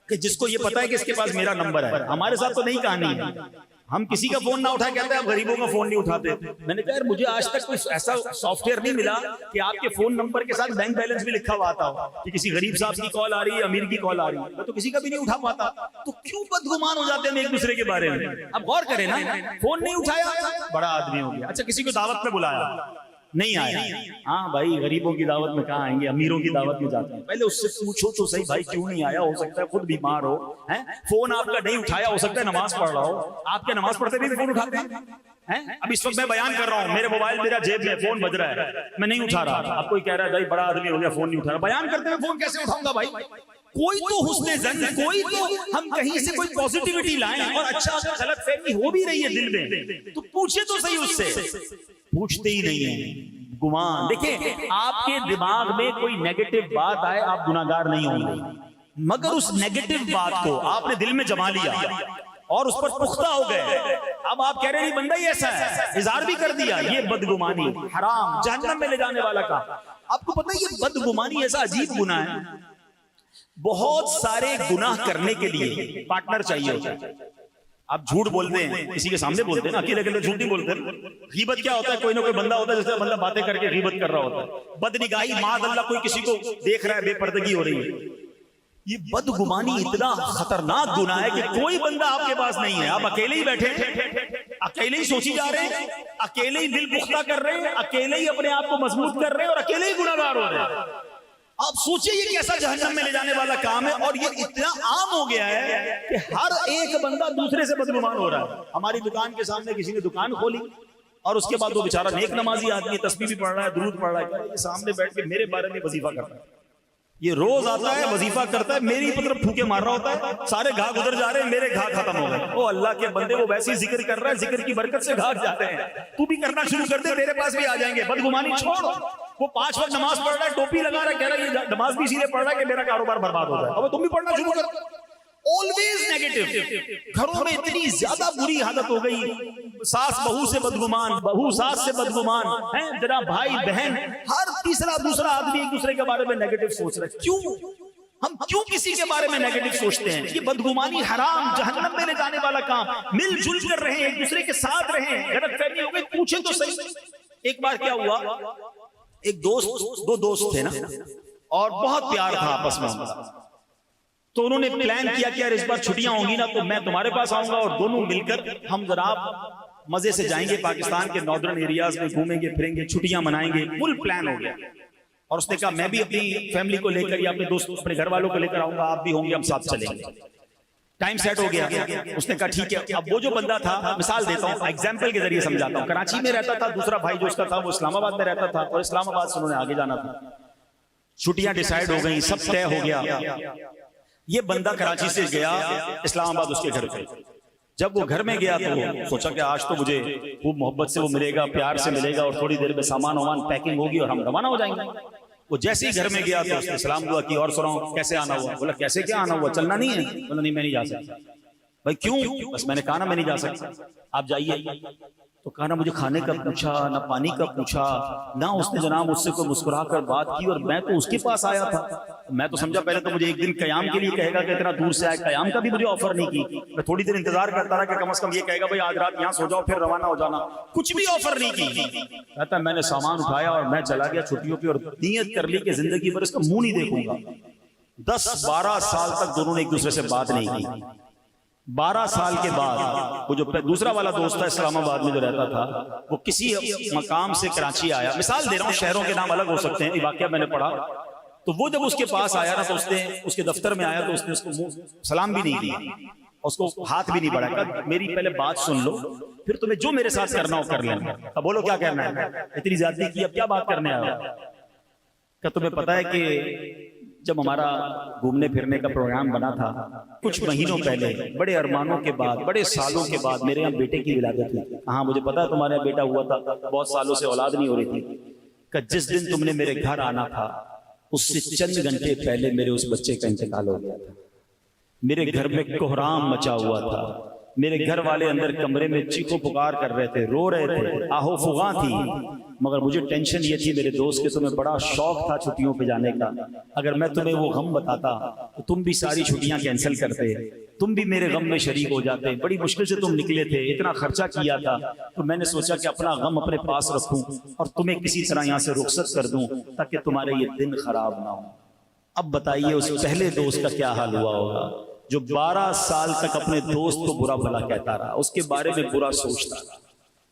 کہ جس کو یہ پتا ہے کہ اس کے پاس میرا نمبر ہے. ہمارے ساتھ تو نہیں کہانی ہے, ہم کسی کا فون نہ اٹھا کہتے ہیں آپ غریبوں کا فون نہیں اٹھاتے. میں نے کہا یار مجھے آج تک کوئی ایسا سافٹ ویئر نہیں ملا کہ آپ کے فون نمبر کے ساتھ بینک بیلنس بھی لکھا ہوا آتا ہو کہ کسی غریب صاحب کی کال آ رہی ہے, امیر کی کال آ رہی ہے. میں تو کسی کا بھی نہیں اٹھا پاتا. تو کیوں بدگمان ہو جاتے ہیں ایک دوسرے کے بارے میں؟ اب غور کریں نا, فون نہیں اٹھایا بڑا آدمی ہو گیا. اچھا کسی کو دعوت میں بلایا, نہیں آیا. ہاں بھائی غریبوں کی دعوت میں کہاں آئیں گے, امیروں کی دعوت میں جاتے ہیں. پہلے اس سے پوچھو تو صحیح بھائی کیوں نہیں آیا, ہو سکتا ہے خود بیمار ہو. فون آپ کا نہیں اٹھایا, ہو سکتا ہے نماز پڑھ رہا ہو. آپ کے نماز پڑھتے بھی فون اٹھاتے ہیں. اب اس وقت میں بیان کر رہا ہوں, میرے موبائل میرا جیب میں, فون بج رہا ہے, میں نہیں اٹھا رہا. آپ کوئی کہہ رہا ہے بھائی بڑا آدمی ہو گیا فون نہیں اٹھا رہا. بیان کرتے ہوئے فون کیسے اٹھاؤں گا بھائی؟ کوئی تو حسن زن, کوئی تو ہم کہیں سے کوئی پوزیٹیوٹی لائیں. اور اچھا غلط فہمی ہو بھی رہی ہے دل میں تو پوچھے تو صحیح اس سے. پوچھتے ہی نہیں ہیں, گمان. دیکھیں آپ کے دماغ میں کوئی نیگیٹو بات آئے آپ گناہگار نہیں ہوں گے, مگر اس نیگیٹو بات کو آپ نے دل میں جما لیا اور اس پر پختہ ہو گئے. اب آپ کہہ رہے ہیں بندہ ہی ایسا ہے, اظہار بھی کر دیا. یہ بدگمانی حرام, جہنم میں لے جانے والا کا. آپ کو پتہ ہے یہ بدگمانی ایسا عجیب گناہ ہے, بہت سارے گناہ کرنے کے لیے پارٹنر چاہیے ہوتا ہے. آپ جھوٹ بولتے ہیں, کسی کے سامنے بولتے ہیں نا, اکیلے اکیلے جھوٹ نہیں بولتے. غیبت کیا ہوتا ہے, کوئی نہ کوئی بندہ ہوتا ہے جس سے بندہ باتیں کر کے غیبت کر رہا ہوتا ہے. بدنگاہی, معاذ اللہ کوئی کسی کو دیکھ رہا ہے, بے پردگی ہو رہی ہے. یہ بدگمانی اتنا خطرناک گناہ ہے کہ کوئی بندہ آپ کے پاس نہیں ہے, آپ اکیلے ہی بیٹھے, اکیلے ہی سوچی جا رہے ہیں, اکیلے ہی دل پختہ کر رہے ہیں, اکیلے ہی اپنے آپ کو مضبوط کر رہے ہیں اور اکیلے ہی گناہگار ہو رہے ہیں. آپ سوچیں یہ کیسا جہنم میں لے جانے والا کام ہے. اور یہ اتنا عام ہو گیا ہے کہ ہر ایک بندہ دوسرے سے بدگمان ہو رہا ہے. ہماری دکان کے سامنے کسی نے دکان کھولی اور اس کے بعد وہ بیچارہ نیک نمازی آدمی, تسبیح بھی پڑھ رہا ہے, درود پڑھ رہا ہے, یہ سامنے بیٹھ کے میرے بارے میں وظیفہ کرتا ہے. یہ روز آتا ہے, وظیفہ کرتا ہے, میری طرف پھوکے مار رہا ہوتا ہے. سارے گھا گزر جا رہے ہیں, میرے گھا ختم ہو گئے. او اللہ کے بندے, وہ ویسے ہی ذکر کر رہا ہے, ذکر کی برکت سے گھا جاتے ہیں. تو بھی کرنا شروع کر دے, تیرے پاس بھی آ جائیں گے. بدگمانی چھوڑ. وہ 5 وقت نماز پڑھ رہا ہے, ٹوپی لگا رہا ہے, کہہ رہا ہے یہ نماز بھی اسی لیے پڑھ رہا ہے کہ میرا کاروبار برباد ہو جائے. اب تم بھی پڑھنا شروع کر. always negative. گھروں میں اتنی زیادہ بری حالت ہو گئی, ساس بہو سے بدگمان, بہو ساس سے بدگمان ہیں, جناب بھائی بہن, ہر تیسرا دوسرا آدمی ایک دوسرے کے بارے میں نیگیٹو سوچ رہا ہے. کیوں ہم کیوں کسی کے بارے میں نیگیٹو سوچتے ہیں؟ یہ بدگمانی حرام, جہنم میں لے جانے والا کام. مل جل کر رہیں, ایک دوسرے کے ساتھ رہیں. غلط فہمی ہو گئی, پوچھیں تو صحیح. ایک بار کیا ہوا, ایک دوست, 2 دوست تھے نا, اور بہت پیار تھا آپس میں. تو انہوں نے پلان کیا کہ یار اس بار چھٹیاں ہوں گی نا تو میں تمہارے پاس آؤں گا اور دونوں مل کر ہم جناب مزے سے جائیں گے پاکستان کے ناردرن ایریاز میں، گھومیں گے پھریں گے، چھٹیاں منائیں گے، فل پلان ہو گیا. اور اس نے کہا میں بھی اپنی فیملی کو لے کر یا اپنے دوست اپنے گھر والوں کو لے کر آؤں گا، آپ بھی ہوں گے، ہم ساتھ چلیں گے. ٹائم سیٹ ہو گیا. اس نے کہا ٹھیک ہے. اب وہ جو بندہ تھا، مثال دیتا ہوں، ایگزامپل کے ذریعے سمجھاتا ہوں، کراچی میں رہتا تھا، دوسرا بھائی جو اس کا تھا وہ اسلام آباد میں رہتا تھا، اور اسلام آباد سے انہوں نے آگے جانا تھا. چھٹیاں ڈیسائیڈ ہو گئیں، سب طے ہو گیا. یہ بندہ کراچی سے گیا اسلام آباد اس کے گھر پہ. جب وہ گھر میں گیا تو سوچا کہ آج تو مجھے خوب محبت سے وہ ملے گا، پیار سے ملے گا، اور تھوڑی دیر میں سامان وامان پیکنگ ہوگی اور ہم روانہ ہو جائیں گے. وہ جیسے ہی گھر میں گیا تو اس نے سلام دعا کی، اور سناؤ کیسے آنا ہوا؟ بولا کیسے کیا آنا ہوا، چلنا نہیں ہے؟ بولا نہیں میں نہیں جا سکتا. بھائی کیوں؟ بس میں نے کہا نا میں نہیں جا سکتا، آپ جائیے. تو کہا نا مجھے کھانے کا پوچھا، نہ پانی کا پوچھا، نہ اس نے جناب مجھ سے کوئی مسکرا کر بات کی، اور میں تو اس کے پاس آیا تھا. میں تو سمجھا پہلے تو مجھے ایک دن قیام کے لیے کہے گا کہ اتنا دور سے آئے، قیام کا بھی مجھے آفر نہیں کی. میں تھوڑی دیر انتظار کرتا رہا کہ کم از کم یہ کہے گا بھائی آج رات یہاں سو جاؤ پھر روانہ ہو جانا. کچھ بھی آفر نہیں کی. کہتا میں نے سامان اٹھایا اور میں چلا گیا چھٹیوں پہ، اور نیت کر لی کہ زندگی بھر اس کا منہ نہیں دیکھوں گا. 10-12 سال تک دونوں نے ایک دوسرے سے بات نہیں کی. 12 سال کے بعد وہ جو دوسرا والا دوست تھا اسلام آباد میں جو رہتا تھا، وہ کسی مقام سے کراچی آیا. مثال دے رہا ہوں، شہروں کے نام الگ ہو سکتے ہیں، یہ واقعہ میں نے پڑھا. تو وہ جب اس کے پاس آیا نا تو اس نے اس کے دفتر میں آیا تو اس نے اس کو سلام بھی نہیں دیا، اس کو ہاتھ بھی نہیں بڑھایا. کہا میری پہلے بات سن لو، پھر تمہیں جو میرے ساتھ کرنا ہو کر لینا. اب بولو کیا کرنا ہے؟ اتنی زیادتی کی، اب کیا بات کرنے آیا؟ کہ تمہیں پتا ہے کہ جب ہمارا گھومنے پھرنے کا پروگرام بنا تھا کچھ مہینوں پہلے، بڑے ارمانوں کے بعد، بڑے سالوں کے بعد میرے یہاں بیٹے کی ولادت ہوئی. ہاں مجھے پتا ہے تمہارے یہاں بیٹا ہوا تھا، بہت سالوں سے اولاد نہیں ہو رہی تھی. کہ جس دن تم نے میرے گھر آنا تھا اس سے چند گھنٹے پہلے میرے اس بچے کا انتقال ہو گیا تھا. میرے گھر میں کوہرام مچا ہوا تھا. میرے گھر والے اندر کمرے میں چیخو پکار کر رہے تھے، رو رہے تھے، آہو فغاں تھی. مگر مجھے ٹینشن یہ تھی میرے دوست کے تمہیں بڑا شوق تھا چھٹیوں پہ جانے کا. اگر میں تمہیں وہ غم بتاتا تو تم بھی ساری چھٹیاں کینسل کرتے، تم بھی میرے غم میں شریک ہو جاتے. بڑی مشکل سے تم نکلے تھے، اتنا خرچہ کیا تھا. تو میں نے سوچا کہ اپنا غم اپنے پاس رکھوں اور تمہیں کسی طرح یہاں سے رخصت کر دوں تاکہ تمہارے یہ دن خراب نہ ہو. اب بتائیے اس پہلے دوست کا کیا حال ہوا ہوگا جو 12 سال تک اپنے دوست کو برا بھلا کہتا رہا، اس کے بارے میں برا سوچتا رہا.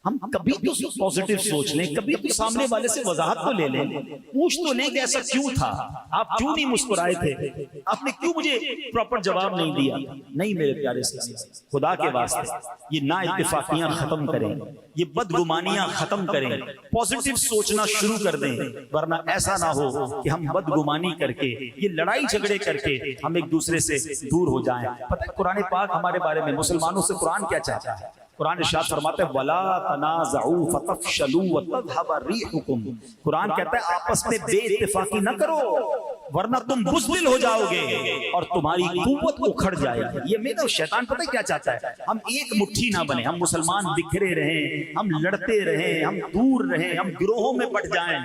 ہم کبھی تو پوزیٹیو سوچ لیں، کبھی تو سامنے والے سے وضاحت تو لے لیں، پوچھ تو لیں کہ ایسا کیوں تھا، آپ کیوں نہیں مسکرائے تھے، آپ نے کیوں مجھے پراپر جواب نہیں دیا. نہیں میرے پیارے اسلامی، خدا کے واسطے یہ نا اتفاقیاں ختم کریں، یہ بدگمانیاں ختم کریں، پوزیٹیو سوچنا شروع کر دیں. ورنہ ایسا نہ ہو کہ ہم بدگمانی کر کے، یہ لڑائی جھگڑے کر کے ہم ایک دوسرے سے دور ہو جائیں. پتہ ہے قرآن پاک ہمارے بارے میں، مسلمانوں سے قرآن کیا چاہتا ہے؟ قرآن ارشاد فرماتا ہے وَلَا تَنَازَعُوا فَتَفْشَلُوا وَتَذْهَبَ رِيحُكُمْ. قرآن کہتا ہے آپس میں بے اتفاقی نہ کرو ورنہ تم بزدل ہو جاؤ گے اور تمہاری قوت اکھڑ جائے گی. یہ میرا شیطان پتہ کیا چاہتا ہے؟ ہم ایک مٹھی نہ بنے، ہم مسلمان بکھرے رہیں، ہم لڑتے رہیں، ہم دور رہیں، ہم گروہوں میں بٹ جائیں.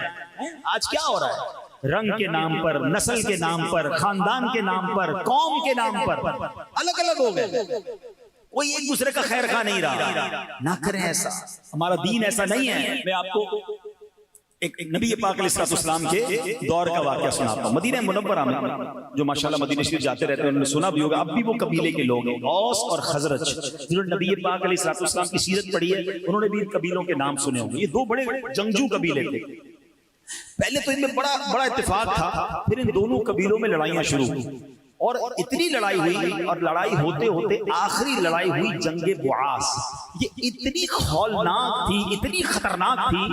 آج کیا ہو رہا ہے؟ رنگ کے نام پر، نسل کے نام پر، خاندان کے نام پر، قوم کے نام پر الگ الگ ہو گئے. کوئی ایک دوسرے کا خیر خواہ نہیں رہا. نہ کریں ایسا، ہمارا دین ایسا نہیں ہے. میں آپ کو ایک نبی پاک علیہ السلام کے دور کا واقعہ سناتا ہوں. مدینہ منورہ میں جو ماشاءاللہ مدینہ شریف جاتے رہتے ہیں انہوں نے سنا بھی ہوگا، اب بھی وہ قبیلے کے لوگ ہیں، اوس اور خزرج، جنہوں نے نبی پاک علیہ السلام کی سیرت پڑھی ہے انہوں نے بھی ان قبیلوں کے نام سنے ہوں گے. یہ دو بڑے جنگجو قبیلے تھے. پہلے تو ان میں بڑا اتفاق تھا، پھر ان دونوں قبیلوں میں لڑائیاں شروع ہوئی اور اتنی لڑائی ہوئی، اور لڑائی ہوتے ہوتے آخری لڑائی ہوئی جنگ بعاث. یہ اتنی ہولناک تھی، اتنی خطرناک تھی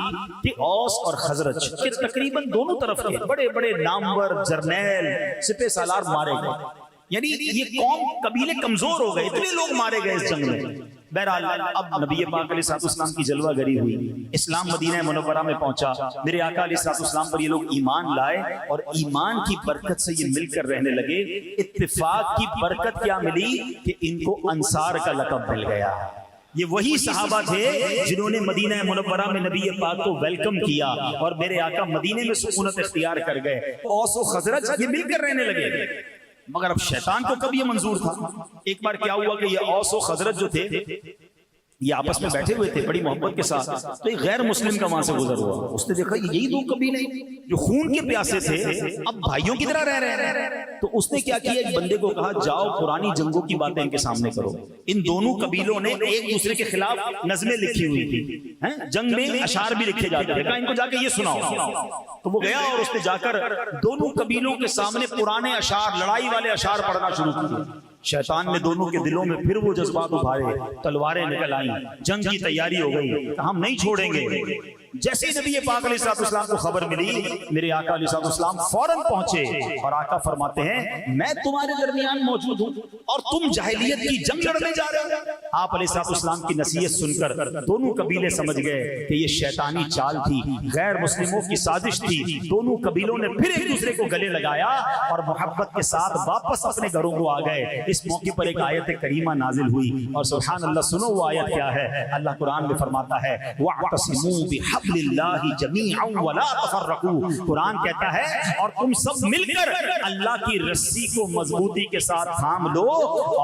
کہ اوس اور خزرج کے تقریباً دونوں طرف کے بڑے بڑے نامور جرنیل سپہ سالار مارے گئے. یعنی یہ قوم قبیلے کمزور ہو گئے، اتنے لوگ مارے گئے اس جنگ میں. بہرحال اب نبی پاک علیہ السلام کی جلوہ گری ہوئی، اسلام مدینہ منورہ میں پہنچا، میرے آقا علیہ السلام پر یہ لوگ ایمان لائے اور ایمان کی برکت سے یہ مل کر رہنے لگے. اتفاق کی برکت کیا ملی کہ ان کو انصار کا لقب مل گیا. یہ وہی صحابہ تھے جنہوں نے مدینہ منورہ میں نبی پاک کو ویلکم کیا اور میرے آقا مدینے میں سکونت اختیار کر گئے. اوس و خزرج یہ مل کر رہنے لگے. مگر اب شیطان کو کب یہ منظور تھا؟ ایک بار کیا ہوا کہ یہ اوس و خزرج جو تھے یہ آپس میں بیٹھے ہوئے تھے بڑی محبت کے ساتھ، تو ایک غیر مسلم کا وہاں سے گزر ہوا، اس نے دیکھا یہی دو قبیلے جو خون کے پیاسے تھے اب بھائیوں کی طرح رہ رہے ہیں، تو اس نے کیا کیا، ایک بندے کو کہا جاؤ پرانی جنگوں کی باتیں ان کے سامنے کرو۔ ان دونوں قبیلوں نے ایک دوسرے کے خلاف نظمیں لکھی ہوئی تھی، جنگ میں اشعار بھی لکھے جاتے تھے، کہا ان کو جا کے یہ سناؤ۔ تو وہ گیا اور اس نے جا کر دونوں قبیلوں کے سامنے پرانے اشعار، لڑائی والے اشعار پڑھنا شروع کیے۔ شیطان نے دونوں کے دلوں میں پھر وہ جذبات ابھارے، تلواریں نکل آئیں، جنگ کی تیاری ہو گئی، ہم نہیں چھوڑیں گے۔ جیسے نبی پاک علیہ الصلوۃ والسلام کو خبر ملی، میرے آقا علیہ الصلوۃ والسلام فوراً پہنچے اور آقا فرماتے ہیں میں تمہارے درمیان موجود ہوں اور تم جاہلیت کی جنگ لڑنے جا رہے ہو۔ آپ علیہ الصلوۃ والسلام کی نصیحت سن کر دونوں قبیلے سمجھ گئے کہ یہ شیطانی چال تھی، غیر مسلموں کی سازش تھی۔ دونوں قبیلوں نے پھر ایک دوسرے کو گلے لگایا اور محبت کے ساتھ واپس اپنے گھروں کو آ گئے۔ اس موقع پر ایک آیت کریمہ نازل ہوئی اور سبحان اللہ، سنو وہ آیت کیا ہے۔ اللہ قرآن میں فرماتا ہے وَاعْتَصِمُوا بِحَبْلِ اللَّهِ جَمِيعًا وَلَا تَفَرَّقُوا، قرآن کہتا ہے اور تم سب مل کر اللہ کی رسی کو مضبوطی کے ساتھ تھام لو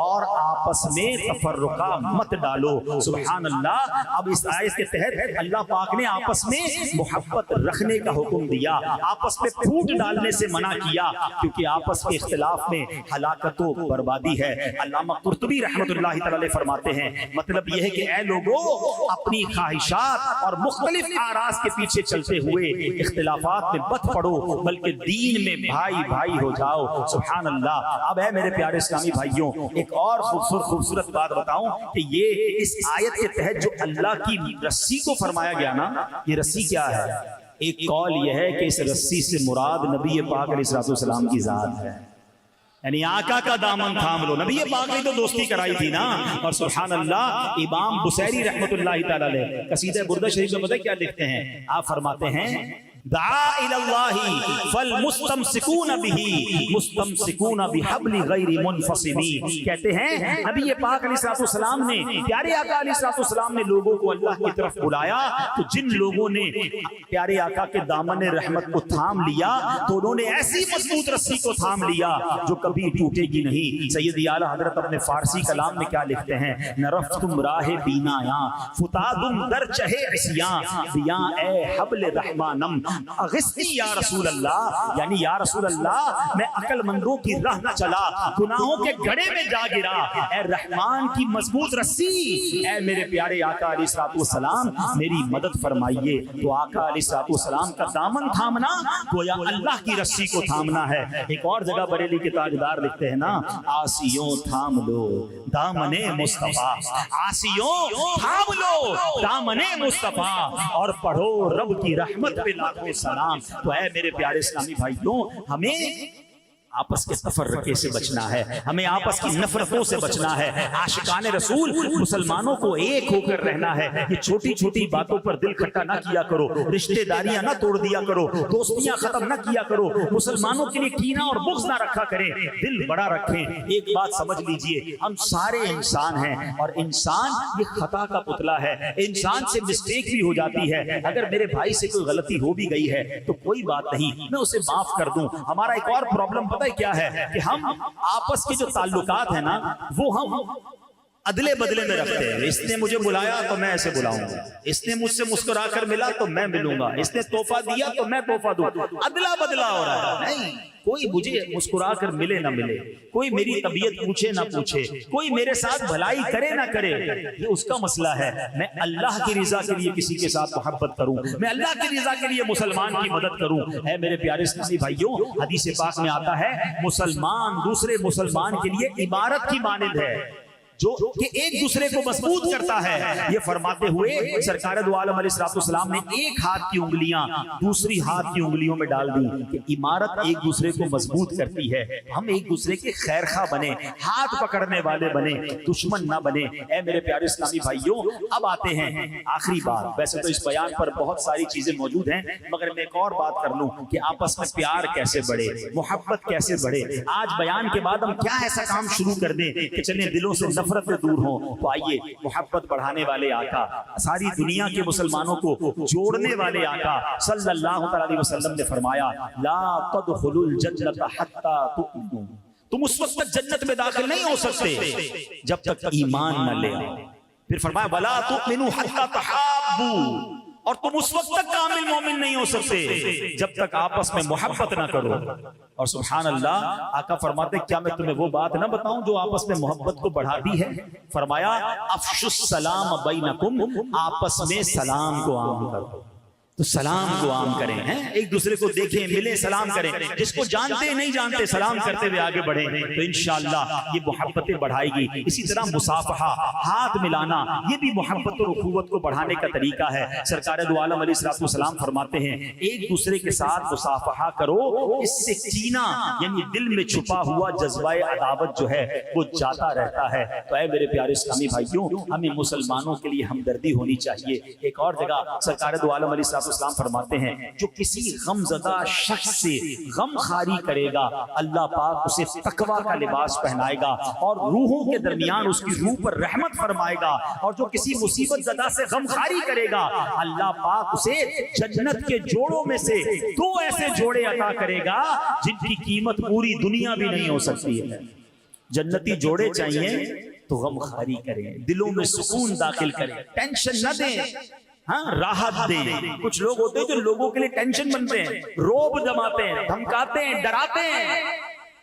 اور آپس میں تفرقہ مت ڈالو۔ سبحان اللہ۔ اب اس آیت کے تحت اللہ پاک نے آپس میں محبت رکھنے کا حکم دیا، آپس میں پھوٹ ڈالنے سے منع کیا، کیونکہ آپس کے اختلاف میں ہلاکت و بربادی ہے۔ علامہ قرطبی رحمۃ اللہ تعالی فرماتے ہیں مطلب یہ ہے کہ اے لوگوں، اپنی خواہشات اور مختلف آراز کے پیچھے چلتے ہوئے اختلافات میں مت پڑو، بلکہ دین میں بھائی بھائی ہو جاؤ۔ سبحان اللہ۔ اب ہے میرے پیارے اسلامی بھائیوں، ایک اور خوبصورت بات بتاؤں کہ یہ اس آیت کے تحت جو اللہ کی رسی کو فرمایا گیا نا، یہ رسی کیا ہے؟ ایک قول یہ ہے کہ اس رسی سے مراد نبی پاک علیہ السلام کی ذات ہے، یعنی آقا کا دامن تھام لو۔ نبی پاک نے تو دوستی کرائی تھی نا۔ اور سبحان اللہ، امام بصیری رحمت اللہ تعالی علیہ قصیدہ بردہ شریف میں پتہ کیا لکھتے ہیں؟ آپ فرماتے ہیں دعا الی اللہ فالمستمسکون بہ مستمسکون بحبل غیر منفصم، کہتے ہیں نبی پاک علیہ السلام نے، پیارے آقا علیہ السلام نے لوگوں کو اللہ کی طرف بلایا، تو جن لوگوں نے پیارے آقا کے دامن رحمت کو تھام لیا تو انہوں نے ایسی مضبوط رسی کو تھام لیا جو کبھی ٹوٹے گی نہیں۔ سید اعلی حضرت اپنے فارسی کلام میں کیا لکھتے ہیں؟ نرفتم راہ بینایاں فتادم در چہے عصیاں بیاں اے حبل رحمانم اغثنی یا رسول اللہ، یعنی یا رسول اللہ میں عقل مندوں کی راہ نہ چلا، گناہوں کے گڑھے میں جا گرا، اے رحمان کی مضبوط رسی، اے میرے پیارے آقا علیہ السلام میری مدد فرمائیے۔ تو آقا علیہ السلام کا دامن تھامنا گویا اللہ کی رسی کو تھامنا ہے۔ ایک اور جگہ بریلی کے تاجدار لکھتے ہیں نا، آسیوں تھام لو دامن مصطفیٰ، آسیوں تھام لو دامن مصطفیٰ اور پڑھو رب کی رحمت پہ لاکھوں سلام۔ تو اے میرے پیارے اسلامی بھائیوں، ہمیں آپس کے تفرقے سے بچنا ہے، ہمیں آپس کی نفرتوں سے بچنا ہے۔ عاشقان رسول مسلمانوں کو ایک ہو کر رہنا ہے۔ یہ چھوٹی چھوٹی باتوں پر دل کھٹا نہ کیا کرو، رشتہ داریاں نہ توڑ دیا کرو، دوستیاں ختم نہ کیا کرو، مسلمانوں کے لیے کینہ اور بغض نہ رکھا کریں، دل بڑا رکھیں۔ ایک بات سمجھ لیجئے، ہم سارے انسان ہیں اور انسان یہ خطا کا پتلا ہے، انسان سے مسٹیک بھی ہو جاتی ہے۔ اگر میرے بھائی سے کوئی غلطی ہو بھی گئی ہے تو کوئی بات نہیں، میں اسے معاف کر دوں۔ ہمارا ایک اور پرابلم کیا ہے کہ ہم آپس کے جو تعلقات ہیں نا، وہ ہم ادلے بدلے میں رکھتے ہیں۔ اس نے مجھے بلایا تو میں ایسے بلاؤں گا، اس نے مجھ سے مسکرا کر ملا تو میں ملوں گا، اس نے تحفہ دیا تو میں تحفہ دوں، ادلا بدلا ہو رہا ہے۔ نہیں، کوئی مجھے مسکرا کر ملے نہ ملے، کوئی میری طبیعت پوچھے نہ پوچھے، کوئی میرے ساتھ بھلائی کرے نہ کرے، یہ اس کا مسئلہ ہے۔ میں اللہ کی رضا کے لیے کسی کے ساتھ محبت کروں، میں اللہ کی رضا کے لیے مسلمان کی مدد کروں۔ اے میرے پیارے اسلامی بھائیوں، حدیث پاک میں آتا ہے مسلمان دوسرے مسلمان کے لیے عمارت کی مانند ہے جو کہ ایک دوسرے کو مضبوط کرتا ہے۔ یہ فرماتے ہوئے سرکار دو عالم علیہ السلام نے ایک ہاتھ کی انگلیاں دوسری ہاتھ کی انگلیوں میں ڈال دی کہ عمارت ایک دوسرے کو مضبوط کرتی ہے۔ ہم ایک دوسرے کے خیر خواہ بنے، ہاتھ پکڑنے والے بنے، دشمن نہ بنے۔ اے میرے پیارے اسلامی بھائیوں، اب آتے ہیں آخری بات۔ ویسے تو اس بیان پر بہت ساری چیزیں موجود ہیں، مگر میں ایک اور بات کر لوں کہ آپس میں پیار کیسے بڑھے، محبت کیسے بڑھے۔ آج بیان کے بعد ہم کیا ایسا کام شروع کر دیں کہ چلیں دلوں سے نفرت دور ہوں۔ تو آئیے محبت بڑھانے والے آقا، ساری دنیا کے مسلمانوں کو جوڑنے والے آقا صلی اللہ علیہ وسلم نے فرمایا لا تدخلوا الجنت حتی تؤمنوا، تم اس وقت تک جنت میں داخل نہیں ہو سکتے جب تک ایمان نہ لے آؤ۔ پھر فرمایا وَلَا تُؤْمِنُوا حَتَّى تَحَابُّوا، اور تم اس وقت تک کامل مومن نہیں ہو سکتے جب تک آپس میں محبت نہ کرو. اور سبحان اللہ، آقا فرماتے کیا میں تمہیں وہ بات نہ بتاؤں جو آپس میں محبت کو بڑھاتی ہے؟ فرمایا افشوا السلام بینکم، آپس میں سلام کو عام کرو. تو سلام کو عام کریں، ایک دوسرے کو دیکھیں، ملیں، سلام کریں. جس کو جانتے نہیں جانتے سلام کرتے ہوئے آگے بڑھیں تو انشاءاللہ یہ محبتیں بڑھائے گی. اسی طرح مصافحہ، ہاتھ ملانا، یہ بھی محبت اور اخوت کو بڑھانے کا طریقہ ہے. سرکار دو عالم علیہ الصلوۃ والسلام فرماتے ہیں ایک دوسرے کے ساتھ مصافحہ کرو، اس سے کینہ یعنی دل میں چھپا ہوا جذبہ عداوت جو ہے وہ جاتا رہتا ہے. تو اے میرے پیارے اسلامی بھائیوں، ہمیں مسلمانوں کے لیے ہمدردی ہونی چاہیے. ایک اور جگہ سرکار دو عالم علیہ اسلام فرماتے ہیں جو کسی غم زدہ شخص سے غم خاری کرے گا اللہ پاک اسے تقوی کا لباس پہنائے گا اور روحوں کے درمیان اس کی روح پر رحمت فرمائے گا. اور جو کسی مصیبت زدہ سے غم خاری کرے گا اللہ پاک اسے جنت کے جوڑوں میں سے 2 ایسے جوڑے عطا کرے گا جن کی قیمت پوری دنیا بھی نہیں ہو سکتی ہے. جنتی جوڑے چاہیے تو غم خاری کریں، دلوں میں سکون داخل کریں، ٹینشن نہ دیں، ہاں راحت دیں. کچھ لوگ ہوتے ہیں جو لوگوں کے لیے ٹینشن بنتے ہیں، روب جماتے ہیں، دھمکاتے ہیں، ڈراتے ہیں.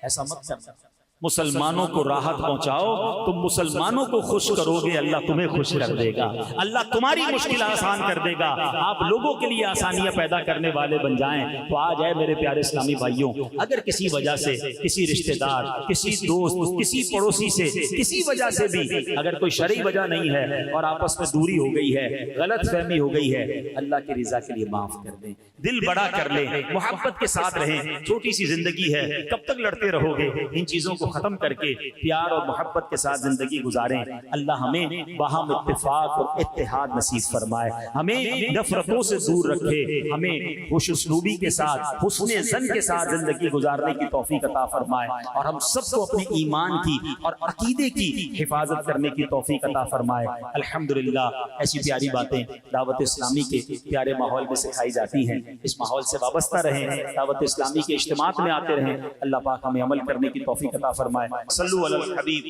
ایسا مت کرنا. مسلمانوں کو راحت پہنچاؤ، تم مسلمانوں کو خوش کرو گے اللہ تمہیں خوش کر دے گا، اللہ تمہاری مشکل آسان کر دے گا. آپ لوگوں کے لیے آسانیاں پیدا کرنے والے بن جائیں. تو آج ہے میرے پیارے اسلامی بھائیوں، اگر کسی وجہ سے کسی رشتہ دار، کسی دوست، کسی پڑوسی سے کسی وجہ سے بھی اگر کوئی شرعی وجہ نہیں ہے اور آپس میں دوری ہو گئی ہے، غلط فہمی ہو گئی ہے، اللہ کی رضا کے لیے معاف کر دیں، دل بڑا کر لیں، محبت کے ساتھ رہیں. چھوٹی سی زندگی ہے، کب تک لڑتے رہو گے؟ ان چیزوں کو ختم کر کے پیار اور محبت کے ساتھ زندگی گزاریں. اللہ ہمیں باہم اتفاق اور اتحاد نصیب فرمائے، ہمیں نفرتوں سے دور رکھے، ہمیں خوش اسلوبی کے ساتھ، حسن ظن کے ساتھ زندگی گزارنے کی توفیق عطا فرمائے، اور ہم سب کو اپنے ایمان کی اور عقیدے کی حفاظت کرنے کی توفیق عطا فرمائے. الحمدللہ ایسی پیاری باتیں دعوت اسلامی کے پیارے ماحول میں سکھائی جاتی ہیں. اس ماحول سے وابستہ رہیں، دعوت اسلامی کے اجتماعات میں آتے رہیں. اللہ پاک ہمیں عمل کرنے کی توفیق عطا فرمائے. صلو علی الحبیب.